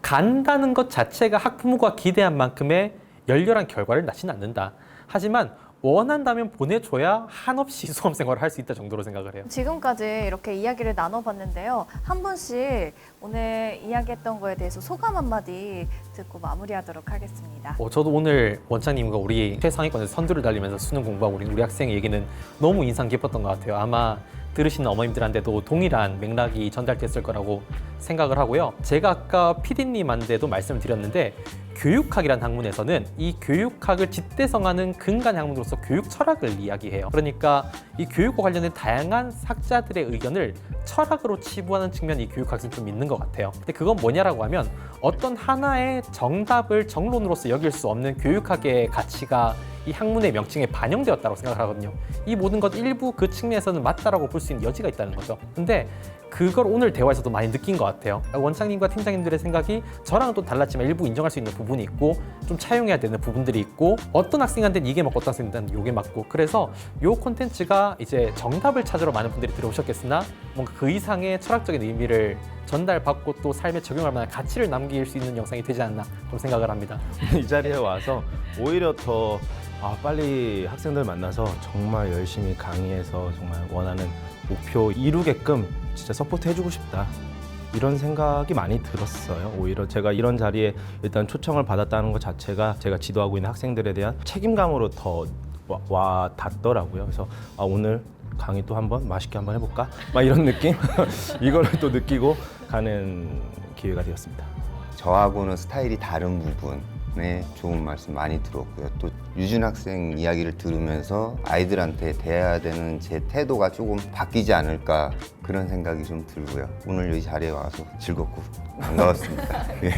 간다는 것 자체가 학부모가 기대한 만큼의 열렬한 결과를 낳지는 않는다. 하지만 원한다면 보내줘야 한없이 수험 생활을 할 수 있다 정도로 생각을 해요. 지금까지 이렇게 이야기를 나눠봤는데요. 한 분씩 오늘 이야기했던 거에 대해서 소감 한마디 듣고 마무리하도록 하겠습니다. 저도 오늘 원장님과 우리 최상위권에서 선두를 달리면서 수능 공부하고 우리 학생의 얘기는 너무 인상 깊었던 것 같아요. 아마 들으시는 어머님들한테도 동일한 맥락이 전달됐을 거라고 생각을 하고요. 제가 아까 PD님한테도 말씀을 드렸는데 교육학이라는 학문에서는 이 교육학을 집대성하는 근간 학문으로서 교육 철학을 이야기해요. 그러니까 이 교육과 관련된 다양한 학자들의 의견을 철학으로 치부하는 측면이 교육학에서 좀 있는 것 같아요. 근데 그건 뭐냐라고 하면 어떤 하나의 정답을 정론으로서 여길 수 없는 교육학의 가치가 이 학문의 명칭에 반영되었다고 생각하거든요. 이 모든 것 일부 그 측면에서는 맞다라고 볼 수 있는 여지가 있다는 거죠. 근데 그걸 오늘 대화에서도 많이 느낀 것 같아요. 원장님과 팀장님들의 생각이 저랑은 또 달랐지만 일부 인정할 수 있는 부분이 있고 좀 차용해야 되는 부분들이 있고 어떤 학생한테는 이게 맞고 어떤 학생한테는 이게 맞고 그래서 요 콘텐츠가 이제 정답을 찾으러 많은 분들이 들어오셨겠으나 뭔가 그 이상의 철학적인 의미를 전달받고 또 삶에 적용할 만한 가치를 남길 수 있는 영상이 되지 않나 좀 생각을 합니다. 이 자리에 와서 오히려 더 빨리 학생들 만나서 정말 열심히 강의해서 정말 원하는 목표 이루게끔 진짜 서포트 해주고 싶다. 이런 생각이 많이 들었어요. 오히려 제가 이런 자리에 일단 초청을 받았다는 것 자체가 제가 지도하고 있는 학생들에 대한 책임감으로 더 와 닿더라고요. 그래서 오늘 강의 또 한번 맛있게 한번 해볼까? 막 이런 느낌? 이거를 또 느끼고 가는 기회가 되었습니다. 저하고는 스타일이 다른 부분에 좋은 말씀 많이 들었고요. 또 유준 학생 이야기를 들으면서 아이들한테 대해야 되는 제 태도가 조금 바뀌지 않을까 그런 생각이 좀 들고요. 오늘 이 자리에 와서 즐겁고 반가웠습니다. 예.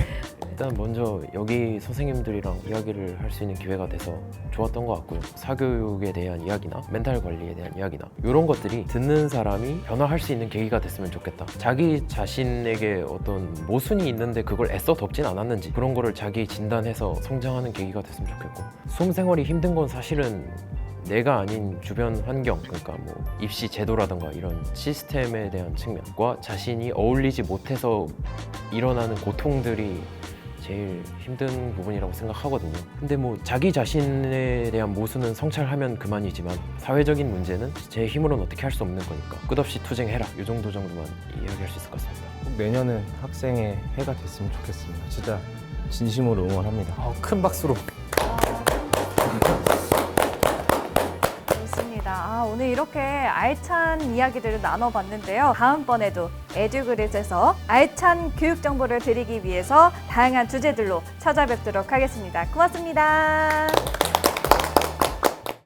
일단 먼저 여기 선생님들이랑 이야기를 할 수 있는 기회가 돼서 좋았던 것 같고요. 사교육에 대한 이야기나 멘탈 관리에 대한 이야기나 이런 것들이 듣는 사람이 변화할 수 있는 계기가 됐으면 좋겠다. 자기 자신에게 어떤 모순이 있는데 그걸 애써 덮진 않았는지 그런 거를 자기 진단해서 성장하는 계기가 됐으면 좋겠고 수험 생활이 힘든 건 사실은 내가 아닌 주변 환경, 그러니까 뭐 입시 제도라든가 이런 시스템에 대한 측면과 자신이 어울리지 못해서 일어나는 고통들이 제일 힘든 부분이라고 생각하거든요. 근데 뭐 자기 자신에 대한 모순은 성찰하면 그만이지만 사회적인 문제는 제 힘으로는 어떻게 할 수 없는 거니까 끝없이 투쟁해라 이 정도만 이야기할 수 있을 것 같습니다. 꼭 내년은 학생의 해가 됐으면 좋겠습니다. 진짜 진심으로 응원합니다. 큰 박수로. 좋습니다. 오늘 이렇게 알찬 이야기들을 나눠봤는데요. 다음번에도 에듀그릿에서 알찬 교육 정보를 드리기 위해서 다양한 주제들로 찾아뵙도록 하겠습니다. 고맙습니다.